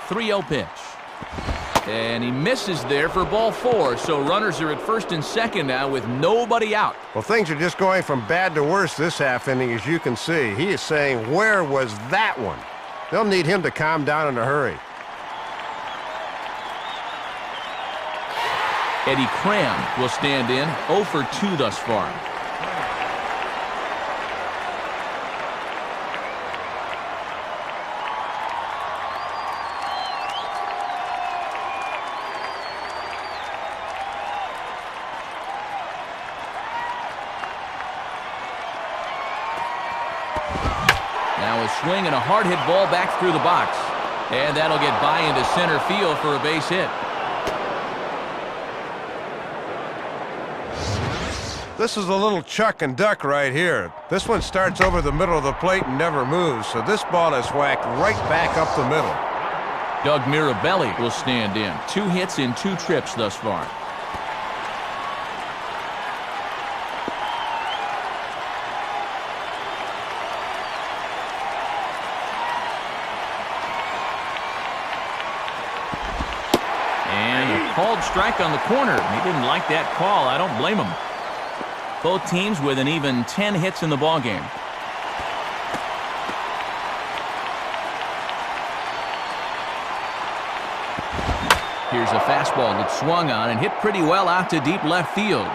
3-0 pitch. And he misses there for ball 4, so runners are at first and second now with nobody out. Well, things are just going from bad to worse this half inning, as you can see. He is saying, where was that one? They'll need him to calm down in a hurry. Eddie Cram will stand in, 0 for 2 thus far. Now a swing and a hard hit ball back through the box. And that'll get by into center field for a base hit. This is a little chuck and duck right here. This one starts over the middle of the plate and never moves, so this ball is whacked right back up the middle. Doug Mirabelli will stand in. 2 hits in 2 trips thus far. And a called strike on the corner. He didn't like that call. I don't blame him. Both teams with an even 10 hits in the ballgame. Here's a fastball that swung on and hit pretty well out to deep left field.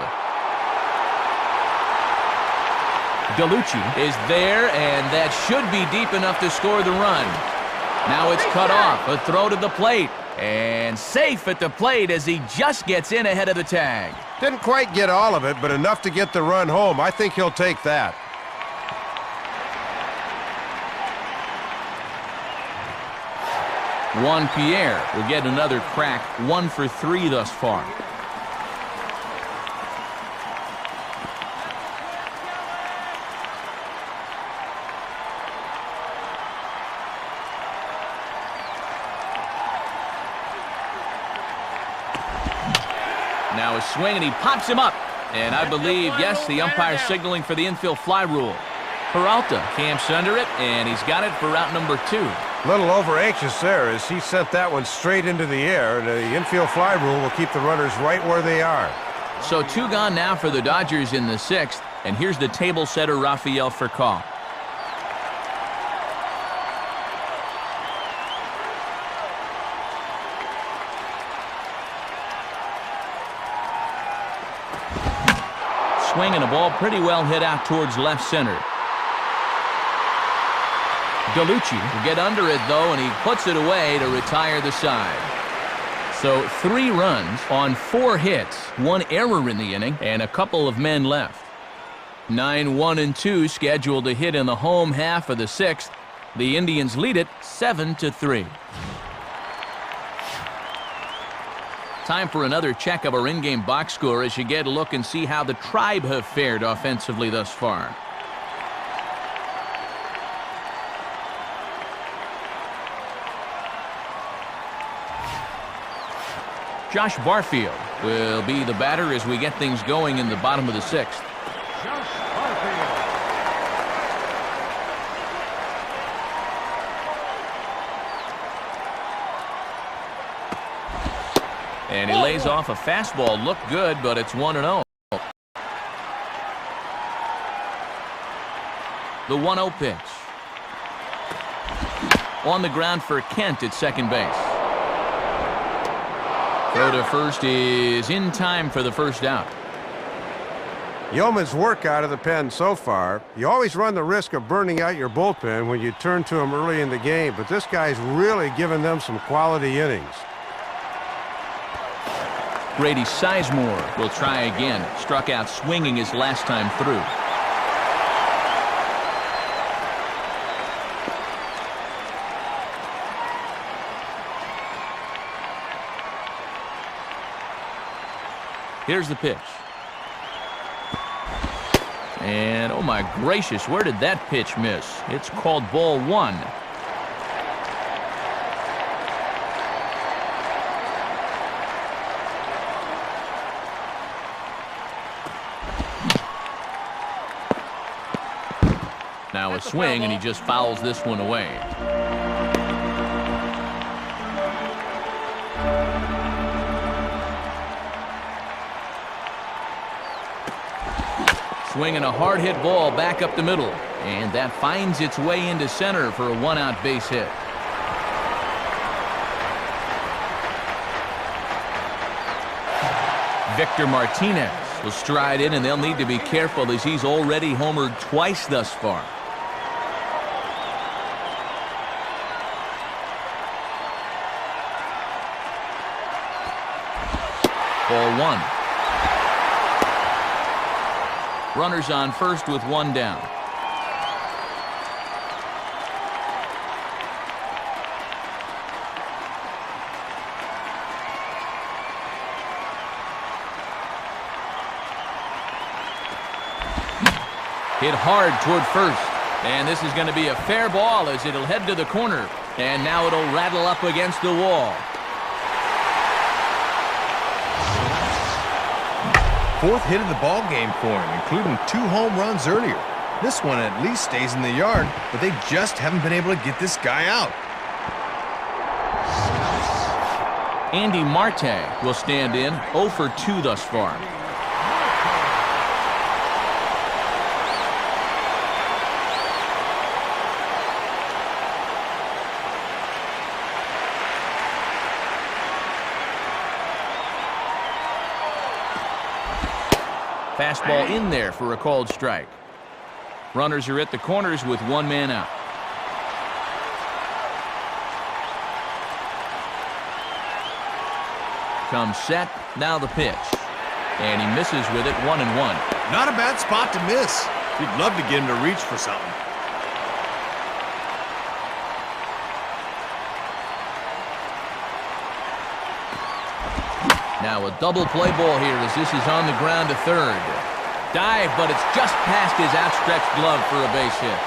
DeLucci is there, and that should be deep enough to score the run. Now it's cut off. A throw to the plate. And safe at the plate as he just gets in ahead of the tag. Didn't quite get all of it, but enough to get the run home. I think he'll take that. Juan Pierre will get another crack, 1 for 3 thus far. Now a swing, and he pops him up. And I believe, yes, the umpire signaling for the infield fly rule. Peralta camps under it, and he's got it for route number 2. A little over anxious there as he sent that one straight into the air. The infield fly rule will keep the runners right where they are. So 2 gone now for the Dodgers in the 6th. And here's the table setter, Rafael Furcal. Swing and a ball pretty well hit out towards left center. DeLucci will get under it, though, and he puts it away to retire the side. So 3 runs on 4 hits, 1 error in the inning, and a couple of men left. 9-1-2 scheduled to hit in the home half of the 6th. The Indians lead it 7-3. Time for another check of our in-game box score as you get a look and see how the Tribe have fared offensively thus far. Josh Barfield will be the batter as we get things going in the bottom of the 6th. Josh Barfield. And he lays off a fastball. Looked good, but it's 1-0. The 1-0 pitch. On the ground for Kent at second base. Throw to first is in time for the first out. Yeoman's work out of the pen so far. You always run the risk of burning out your bullpen when you turn to him early in the game, but this guy's really given them some quality innings. Grady Sizemore will try again. Struck out swinging his last time through. Here's the pitch. And oh my gracious, where did that pitch miss? It's called ball 1. Now a swing, and he just fouls this one away. Swinging a hard-hit ball back up the middle, and that finds its way into center for a one-out base hit. Victor Martinez will stride in, and they'll need to be careful as he's already homered twice thus far. Ball one. Runners on first with one down. Hit hard toward first. And this is going to be a fair ball as it'll head to the corner. And now it'll rattle up against the wall. Fourth hit of the ball game for him, including 2 home runs earlier. This one at least stays in the yard, but they just haven't been able to get this guy out. Andy Marte will stand in, 0 for 2 thus far. Fastball in there for a called strike. Runners are at the corners with one man out. Comes set, now the pitch. And he misses with it, 1-1. Not a bad spot to miss. You'd love to get him to reach for something. Now a double play ball here as this is on the ground to third. Dive, but it's just past his outstretched glove for a base hit.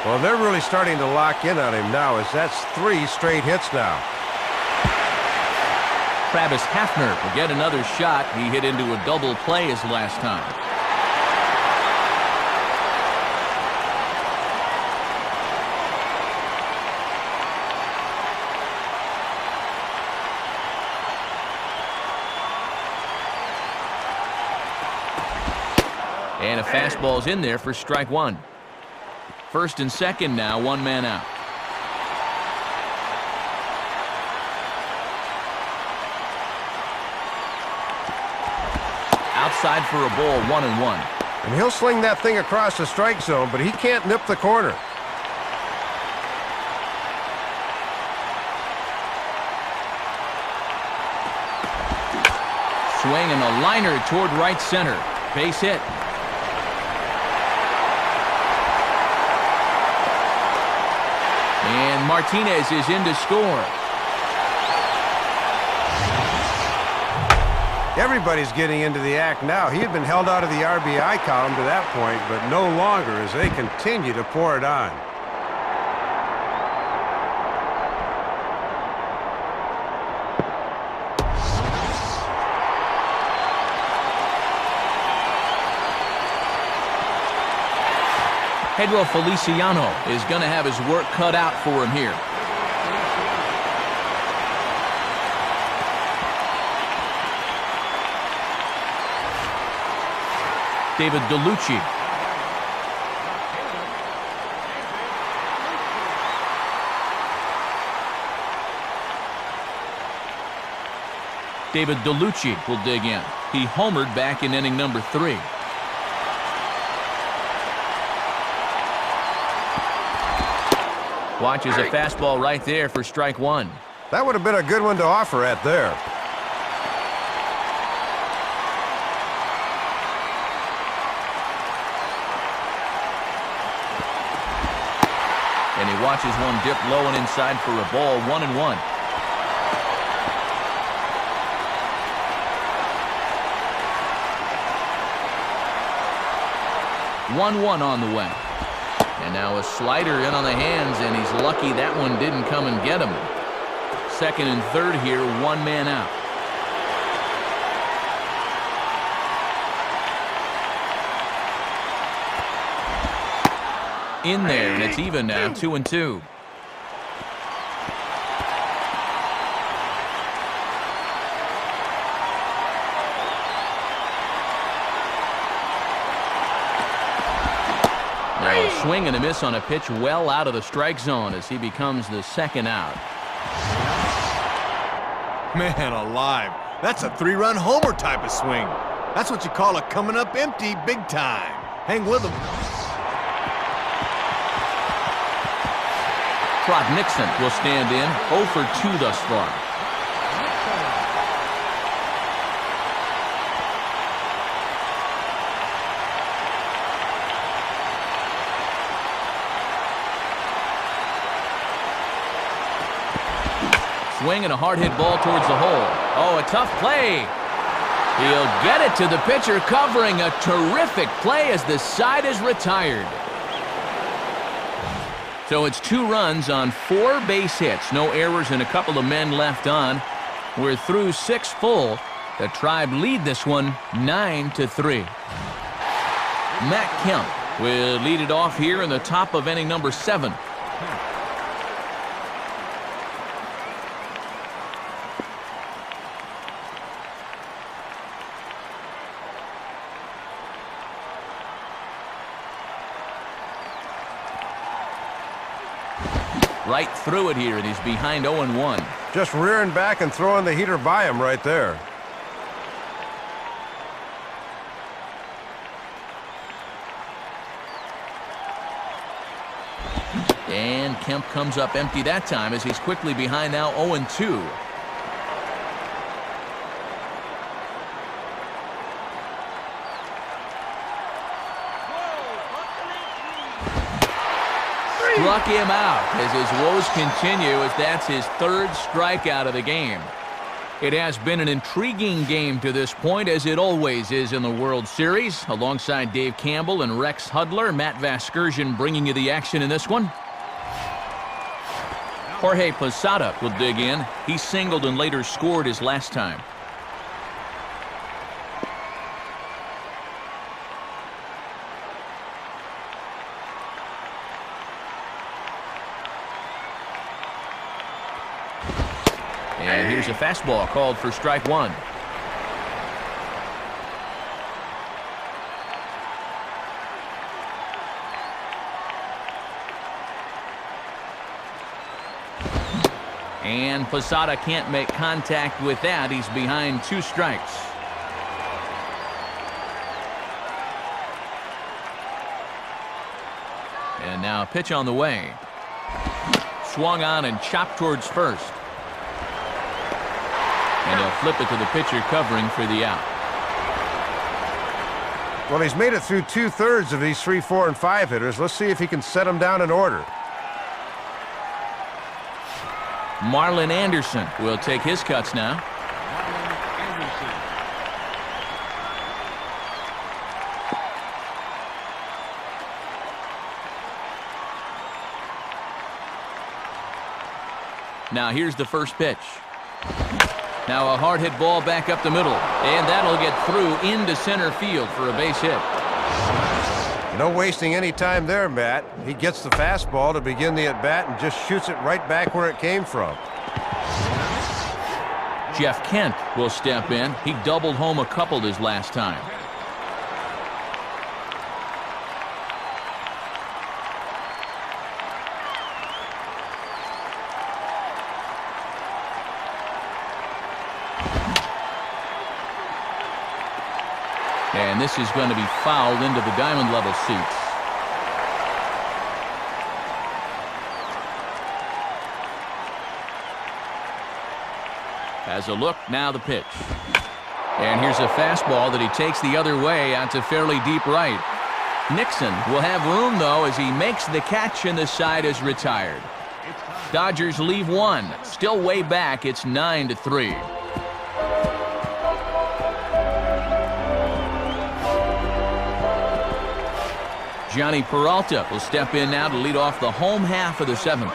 Well, they're really starting to lock in on him now, as that's 3 straight hits now. Travis Hafner will get another shot. He hit into a double play his last time. And a fastball's in there for strike 1. First and second now, one man out. Outside for a ball, 1-1. And he'll sling that thing across the strike zone, but he can't nip the corner. Swinging a liner toward right center. Base hit. And Martinez is in to score. Everybody's getting into the act now. He had been held out of the RBI column to that point, but no longer as they continue to pour it on. Pedro Feliciano is going to have his work cut out for him here. David DeLucci. David DeLucci will dig in. He homered back in inning number 3. Watches a fastball right there for strike 1. That would have been a good one to offer at there. And he watches one dip low and inside for a ball, 1-1. 1-1 on the way. And now a slider in on the hands, and he's lucky that one didn't come and get him. Second and third here, one man out. In there, and it's even now, 2-2. Now a swing and a miss on a pitch well out of the strike zone as he becomes the second out. Man alive, that's a 3-run homer type of swing. That's what you call a coming up empty big time. Hang with him. Trot Nixon will stand in, 0 for 2 thus far. Swing and a hard hit ball towards the hole. Oh, a tough play. He'll get it to the pitcher, covering a terrific play as the side is retired. So it's 2 runs on 4 base hits. No errors and a couple of men left on. We're through 6 full. The Tribe lead this one 9-3. Matt Kemp will lead it off here in the top of inning number 7. Right through it here, and he's behind 0-1. Just rearing back and throwing the heater by him right there. And Kemp comes up empty that time as he's quickly behind now 0-2. Struck him out as his woes continue, as that's his 3rd strikeout of the game. It has been an intriguing game to this point, as it always is in the World Series. Alongside Dave Campbell and Rex Hudler, Matt Vasgersian bringing you the action in this one. Jorge Posada will dig in. He singled and later scored his last time. And here's a fastball called for strike 1. And Posada can't make contact with that. He's behind 2 strikes. And now a pitch on the way. Swung on and chopped towards first. And he'll flip it to the pitcher covering for the out. Well, he's made it through 2/3 of these 3, 4, and 5 hitters. Let's see if he can set them down in order. Marlon Anderson will take his cuts now. Now here's the first pitch. Now a hard hit ball back up the middle, and that'll get through into center field for a base hit. No wasting any time there, Matt. He gets the fastball to begin the at-bat and just shoots it right back where it came from. Jeff Kent will step in. He doubled home a couple his last time. And this is going to be fouled into the diamond level seats. As a look, now the pitch. And here's a fastball that he takes the other way out to fairly deep right. Nixon will have room, though, as he makes the catch and the side is retired. Dodgers leave 1. Still way back. It's 9-3. Johnny Peralta will step in now to lead off the home half of the 7th.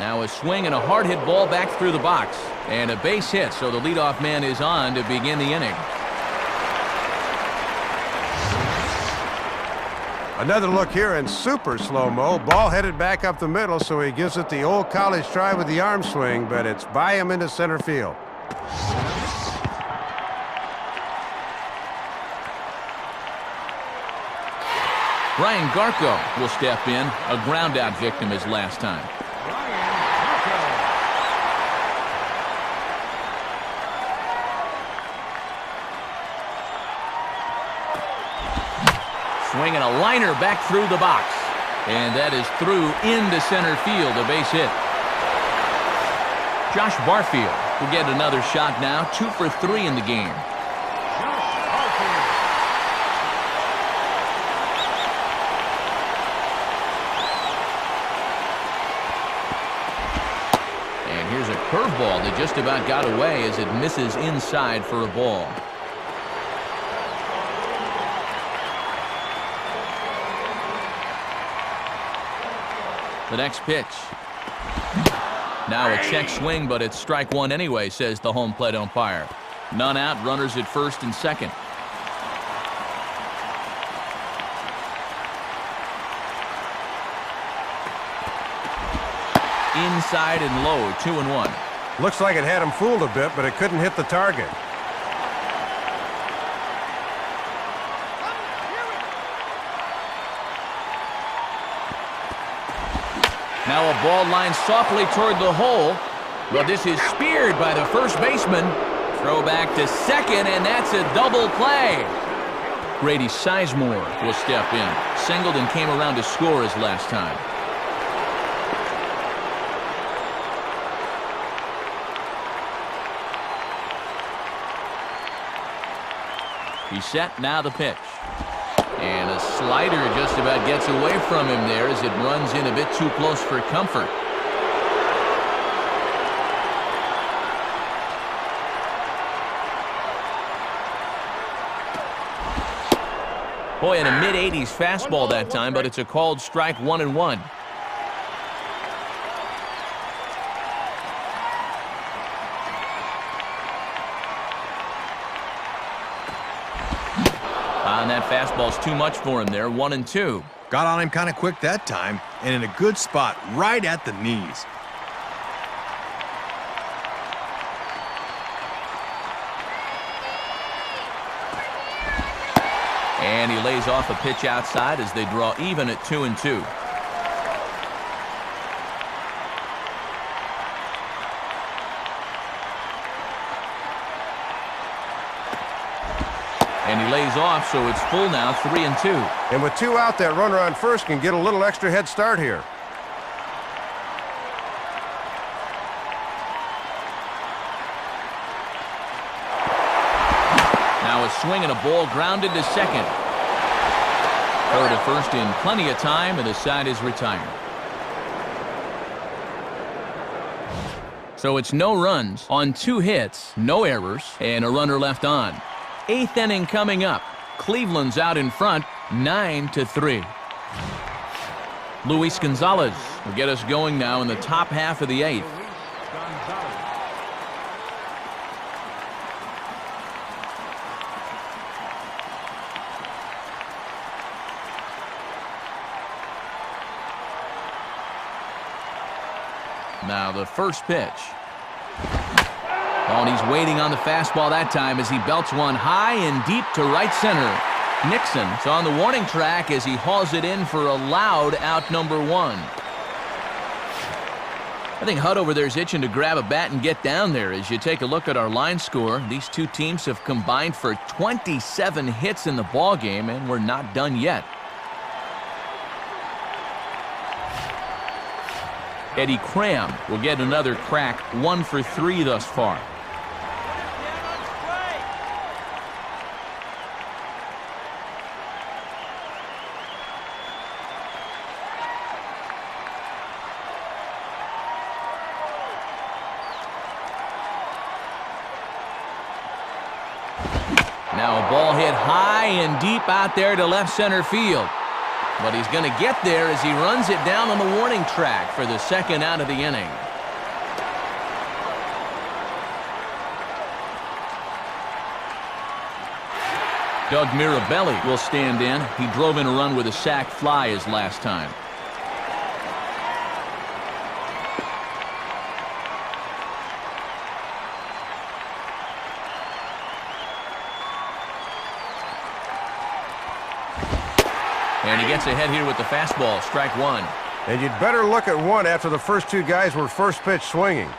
Now a swing and a hard hit ball back through the box. And a base hit, so the leadoff man is on to begin the inning. Another look here in super slow-mo. Ball headed back up the middle, so he gives it the old college try with the arm swing, but it's by him into center field. Brian Garco will step in. A ground-out victim his last time. Swinging a liner back through the box. And that is through into center field, a base hit. Josh Barfield will get another shot now, 2 for 3 in the game. And here's a curveball that just about got away as it misses inside for a ball. The next pitch. Now a check swing, but it's strike one anyway, says the home plate umpire. None out, runners at first and second. Inside and low, 2-1. Looks like it had him fooled a bit, but it couldn't hit the target. Now a ball lined softly toward the hole. But this is speared by the first baseman. Throw back to second, and that's a double play. Grady Sizemore will step in. Singled and came around to score his last time. He's set, now the pitch. And a slider just about gets away from him there as it runs in a bit too close for comfort. Boy, in a mid-80s fastball that time, but it's a called strike, 1-1. And that fastball's too much for him there, 1-2. Got on him kind of quick that time, and in a good spot, right at the knees. And he lays off a pitch outside as they draw even at 2-2. And he lays off, so it's full now, 3-2. And with 2 out, that runner on first can get a little extra head start here. Now a swing and a ball grounded to second. Throw to first in plenty of time, and the side is retired. So it's no runs on 2 hits, no errors, and a runner left on. 8th inning coming up. Cleveland's out in front, 9-3. Luis Gonzalez will get us going now in the top half of the 8th. Now the first pitch. Oh, and he's waiting on the fastball that time as he belts one high and deep to right center. Nixon's on the warning track as he hauls it in for a loud out number 1. I think Hutt over there is itching to grab a bat and get down there. As you take a look at our line score, these two teams have combined for 27 hits in the ballgame, and we're not done yet. Eddie Cram will get another crack, 1 for 3 thus far. Now a ball hit high and deep out there to left center field. But he's going to get there as he runs it down on the warning track for the second out of the inning. Doug Mirabelli will stand in. He drove in a run with a sac fly his last time. And he gets ahead here with the fastball, strike one. And you'd better look at one after the first two guys were first pitch swinging.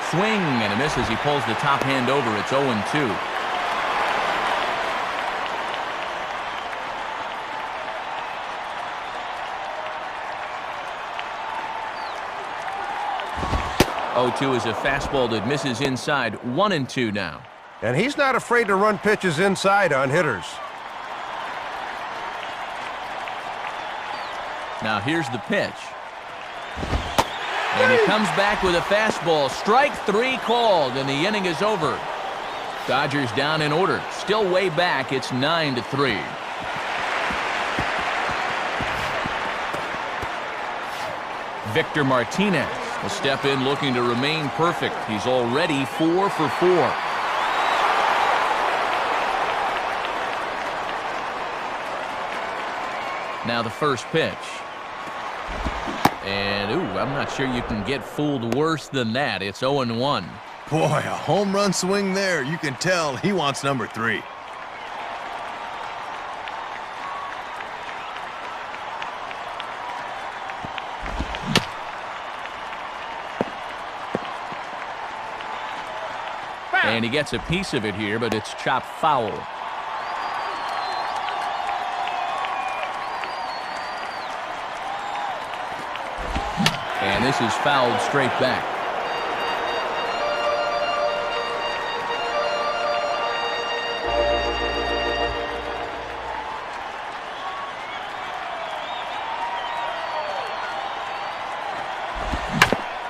Swing and a miss as he pulls the top hand over. It's 0-2. Oh-2 is a fastball that misses inside. 1-2 now. And he's not afraid to run pitches inside on hitters. Now here's the pitch. And he comes back with a fastball. Strike three called, and the inning is over. Dodgers down in order. Still way back. It's 9-3. Victor Martinez will step in looking to remain perfect. He's already 4 for 4. Now the first pitch. And, I'm not sure you can get fooled worse than that. It's 0-1. Boy, a home run swing there. You can tell he wants number 3. And he gets a piece of it here, but it's chopped foul. And this is fouled straight back.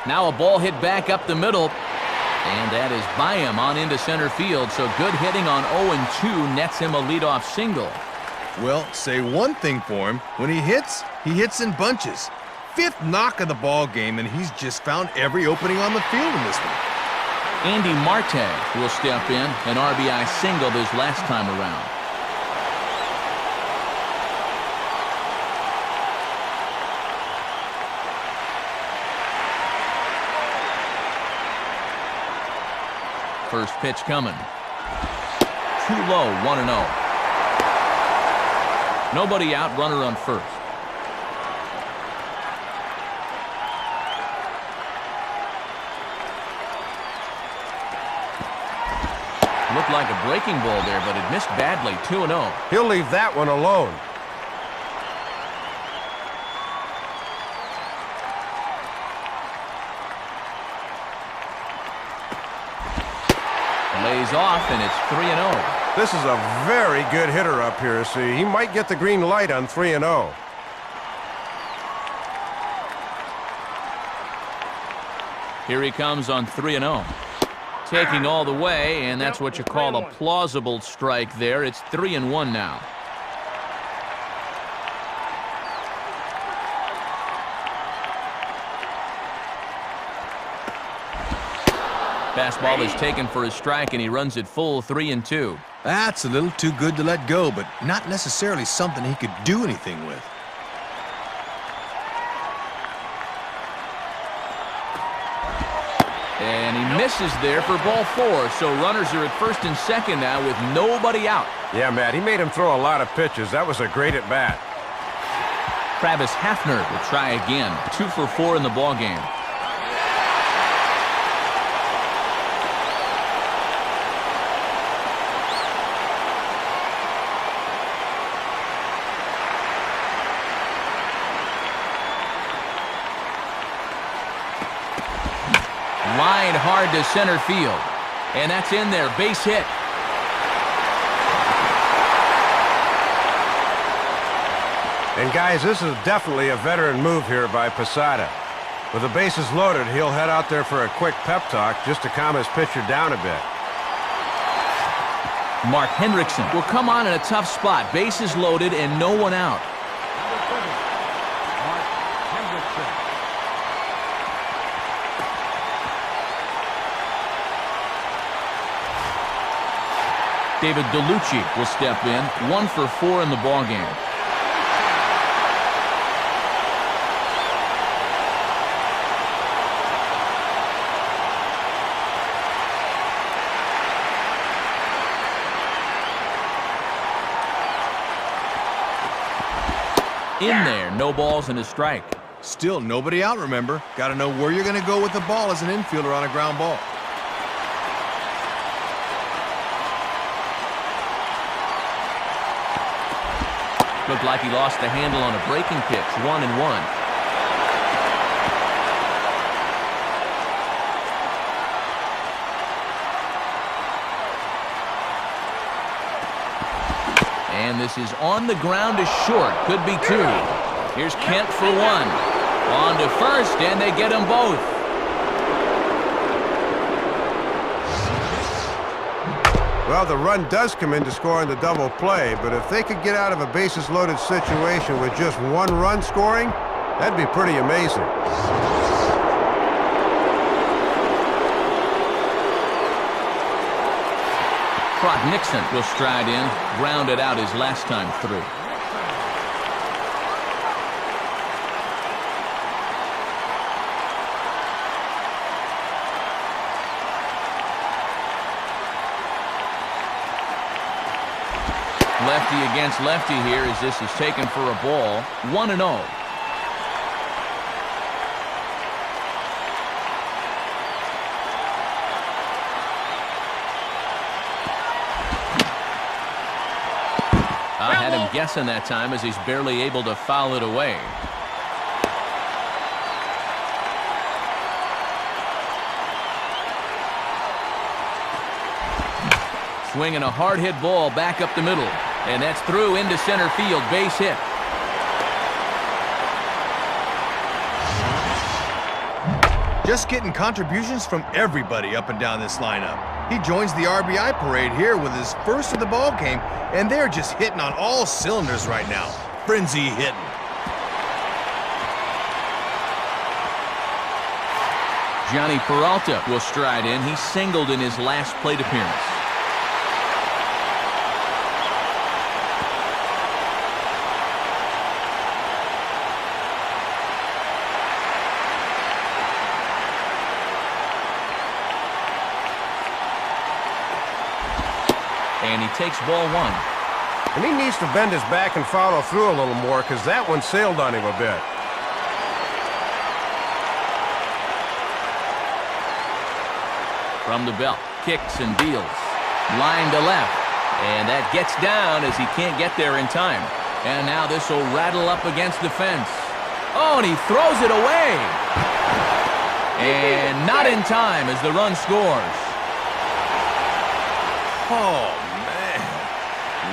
Now a ball hit back up the middle. And that is by him on into center field. So good hitting on 0-2 nets him a leadoff single. Well, say one thing for him. When he hits in bunches. 5th knock of the ball game, and he's just found every opening on the field in this one. Andy Marte will step in, an RBI single his last time around. First pitch coming. Too low, 1-0. Nobody out, runner on first. Looked like a breaking ball there, but it missed badly. 2-0. He'll leave that one alone. Lays off, and it's 3-0. This is a very good hitter up here. See, he might get the green light on 3-0. Here he comes on 3-0. Taking all the way, and that's what you call a plausible strike there. It's 3-1 now. Fastball is taken for a strike, and he runs it full 3-2. That's a little too good to let go, but not necessarily something he could do anything with. And he misses there for ball 4, so runners are at first and second now with nobody out. Yeah, Matt, he made him throw a lot of pitches. That was a great at-bat. Travis Hafner will try again. 2 for 4 in the ballgame. Line hard to center field. And that's in there. Base hit. And guys, this is definitely a veteran move here by Posada. With the bases loaded, he'll head out there for a quick pep talk just to calm his pitcher down a bit. Mark Hendrickson will come on in a tough spot. Bases loaded and no one out. Number 30, Mark Hendrickson. David DeLucci will step in, 1 for 4 in the ballgame. In there, no balls and a strike. Still nobody out, remember? Got to know where you're going to go with the ball as an infielder on a ground ball. Looked like he lost the handle on a breaking pitch, 1-1. And this is on the ground to short. Could be 2. Here's Kent for 1. On to first, and they get them both. Well, the run does come in to score on the double play, but if they could get out of a bases-loaded situation with just 1 run scoring, that'd be pretty amazing. Croc Nixon will stride in, grounded out his last time through. Lefty against lefty here as this is taken for a ball. 1-0. I had him guessing that time as he's barely able to foul it away. Swinging a hard hit ball back up the middle. And that's through into center field. Base hit. Just getting contributions from everybody up and down this lineup. He joins the RBI parade here with his first of the ball game, and they're just hitting on all cylinders right now. Frenzy hitting. Johnny Peralta will stride in. He singled in his last plate appearance. And he takes ball 1. And he needs to bend his back and follow through a little more because that one sailed on him a bit. From the belt, kicks and deals. Line to left. And that gets down as he can't get there in time. And now this will rattle up against the fence. Oh, and he throws it away. And not in time as the run scores. Oh, man.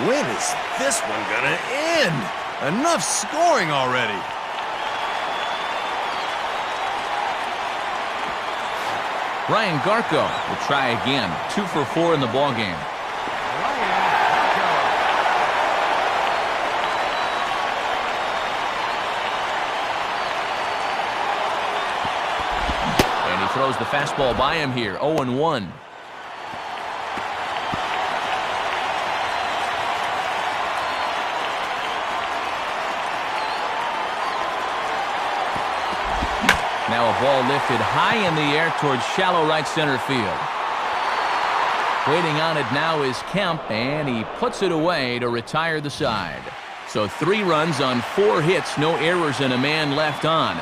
When is this one gonna end? Enough scoring already. Ryan Garco will try again. 2 for 4 in the ballgame. And he throws the fastball by him here. 0-1. Now a ball lifted high in the air towards shallow right center field. Waiting on it now is Kemp, and he puts it away to retire the side. So 3 runs on 4 hits, no errors, and a man left on.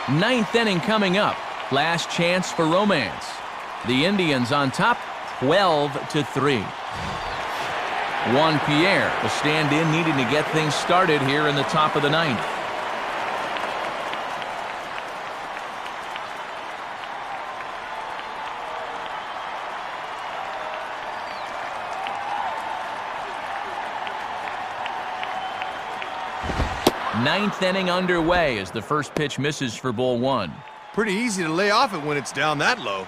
9th inning coming up. Last chance for romance. The Indians on top, 12-3. Juan Pierre will stand in, needing to get things started here in the top of the 9th. Ninth inning underway as the first pitch misses for ball 1. Pretty easy to lay off it when it's down that low.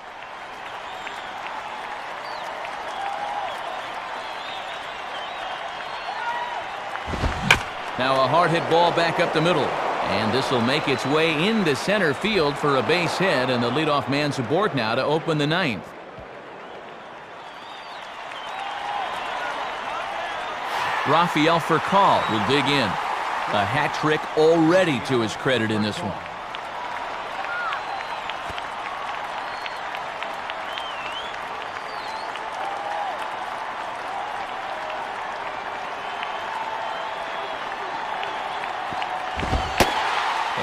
Now a hard hit ball back up the middle. And this will make its way into center field for a base hit, and the leadoff man's aboard now to open the ninth. Rafael Furcal will dig in. A hat trick already to his credit in this one.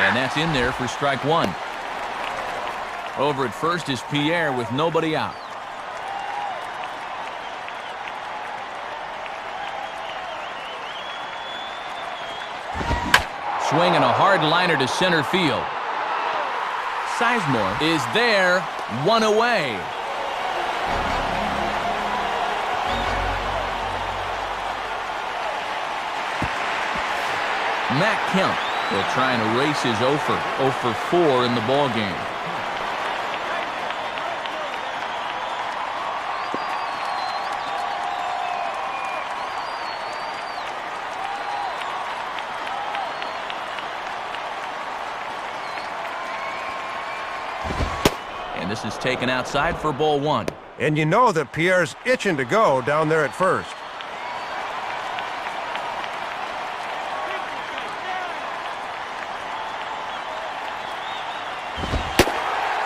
And that's in there for strike one. Over at first is Pierre with nobody out. Swinging a hard liner to center field. Sizemore is there, one away. Matt Kemp will try and erase his 0 for 4 in the ballgame. And this is taken outside for ball one. And you know that Pierre's itching to go down there at first.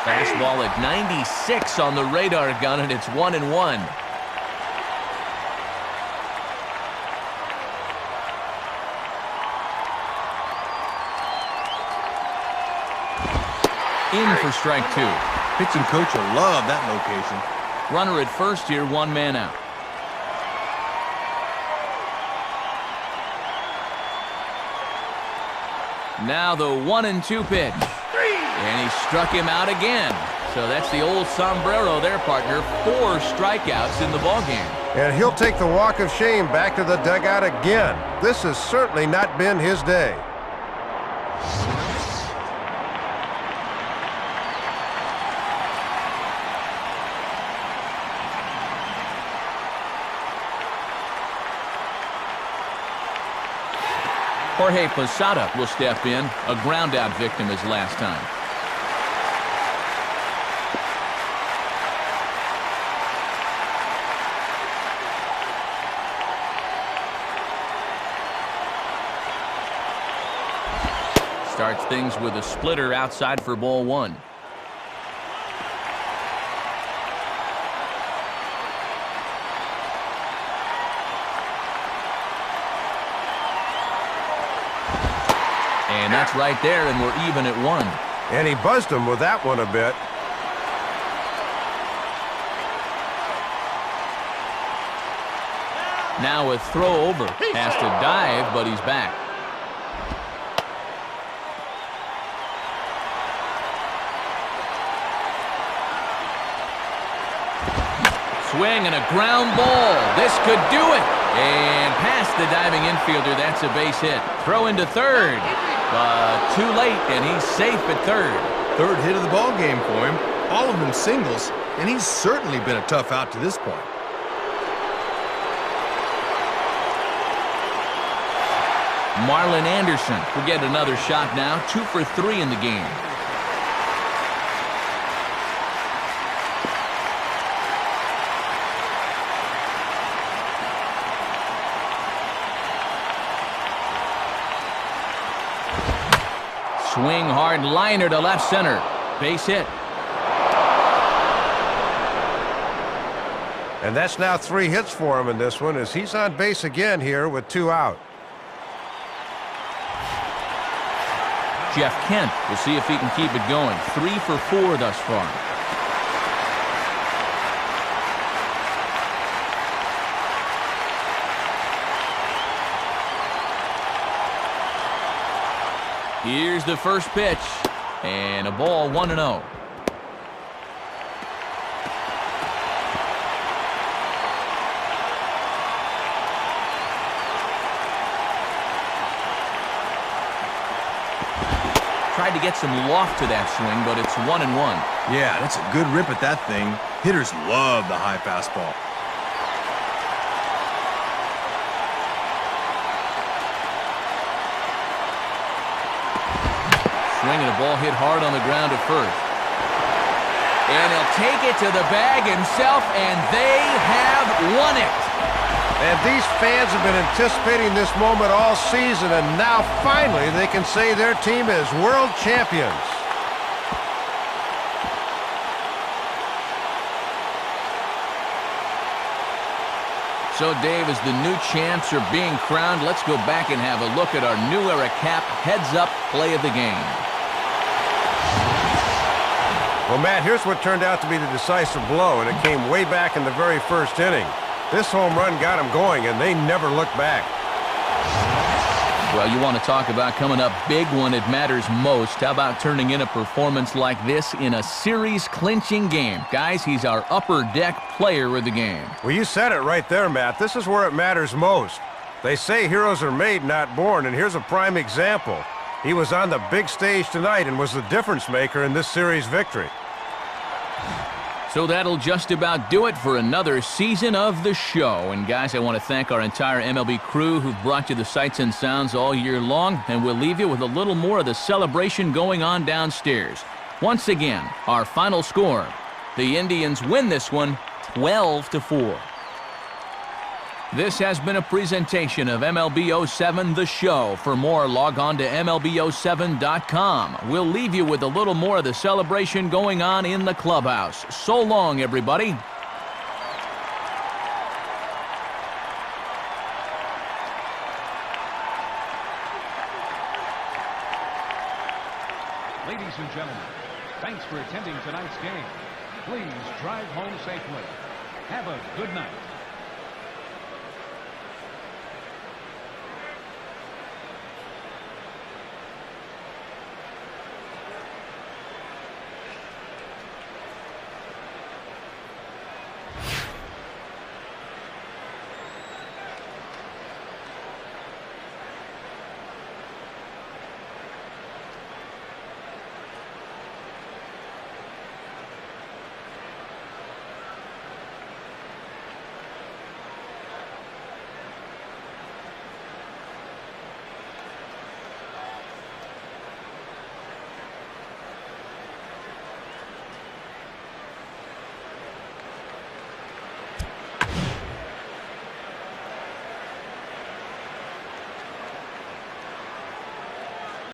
Fastball at 96 on the radar gun, and it's 1-1. In for strike two. Pitching coach will love that location. Runner at first here, one man out. Now the 1-2 pitch. And he struck him out again. So that's the old sombrero there, partner. 4 strikeouts in the ballgame. And he'll take the walk of shame back to the dugout again. This has certainly not been his day. Jorge Posada will step in, a ground-out victim his last time. Starts things with a splitter outside for ball one. And that's right there, and we're even at 1. And he buzzed him with that one a bit. Now a throw over. Has to dive, but he's back. Swing and a ground ball. This could do it. And past the diving infielder, that's a base hit. Throw into third. But too late, and he's safe at third. Third hit of the ball game for him. All of them singles, and he's certainly been a tough out to this point. Marlon Anderson will get another shot now. 2 for 3 in the game. Swing hard liner to left center. Base hit. And that's now 3 hits for him in this one as he's on base again here with 2 out. Jeff Kent will see if he can keep it going. 3 for 4 thus far. Here's the first pitch. And a ball, 1-0. Tried to get some loft to that swing, but it's 1-1. Yeah, that's a good rip at that thing. Hitters love the high fastball. swing and a ball hit hard on the ground to first. And he'll take it to the bag himself, and they have won it. And these fans have been anticipating this moment all season, and now finally they can say their team is world champions. So, Dave, as the new champs are being crowned, let's go back and have a look at our new era cap heads-up play of the game. Well, Matt, here's what turned out to be the decisive blow, and it came way back in the very first inning. This home run got them going, and they never looked back. Well, you want to talk about coming up big when it matters most. How about turning in a performance like this in a series-clinching game? Guys, he's our upper deck player of the game. Well, you said it right there, Matt. This is where it matters most. They say heroes are made, not born, and here's a prime example. He was on the big stage tonight and was the difference maker in this series victory. So that'll just about do it for another season of the show. And guys, I want to thank our entire MLB crew who've brought you the sights and sounds all year long, and we'll leave you with a little more of the celebration going on downstairs. Once again, our final score. The Indians win this one 12-4. This has been a presentation of MLB 07 The Show. For more, log on to MLB07.com. We'll leave you with a little more of the celebration going on in the clubhouse. So long, everybody. Ladies and gentlemen, thanks for attending tonight's game. Please drive home safely. Have a good night.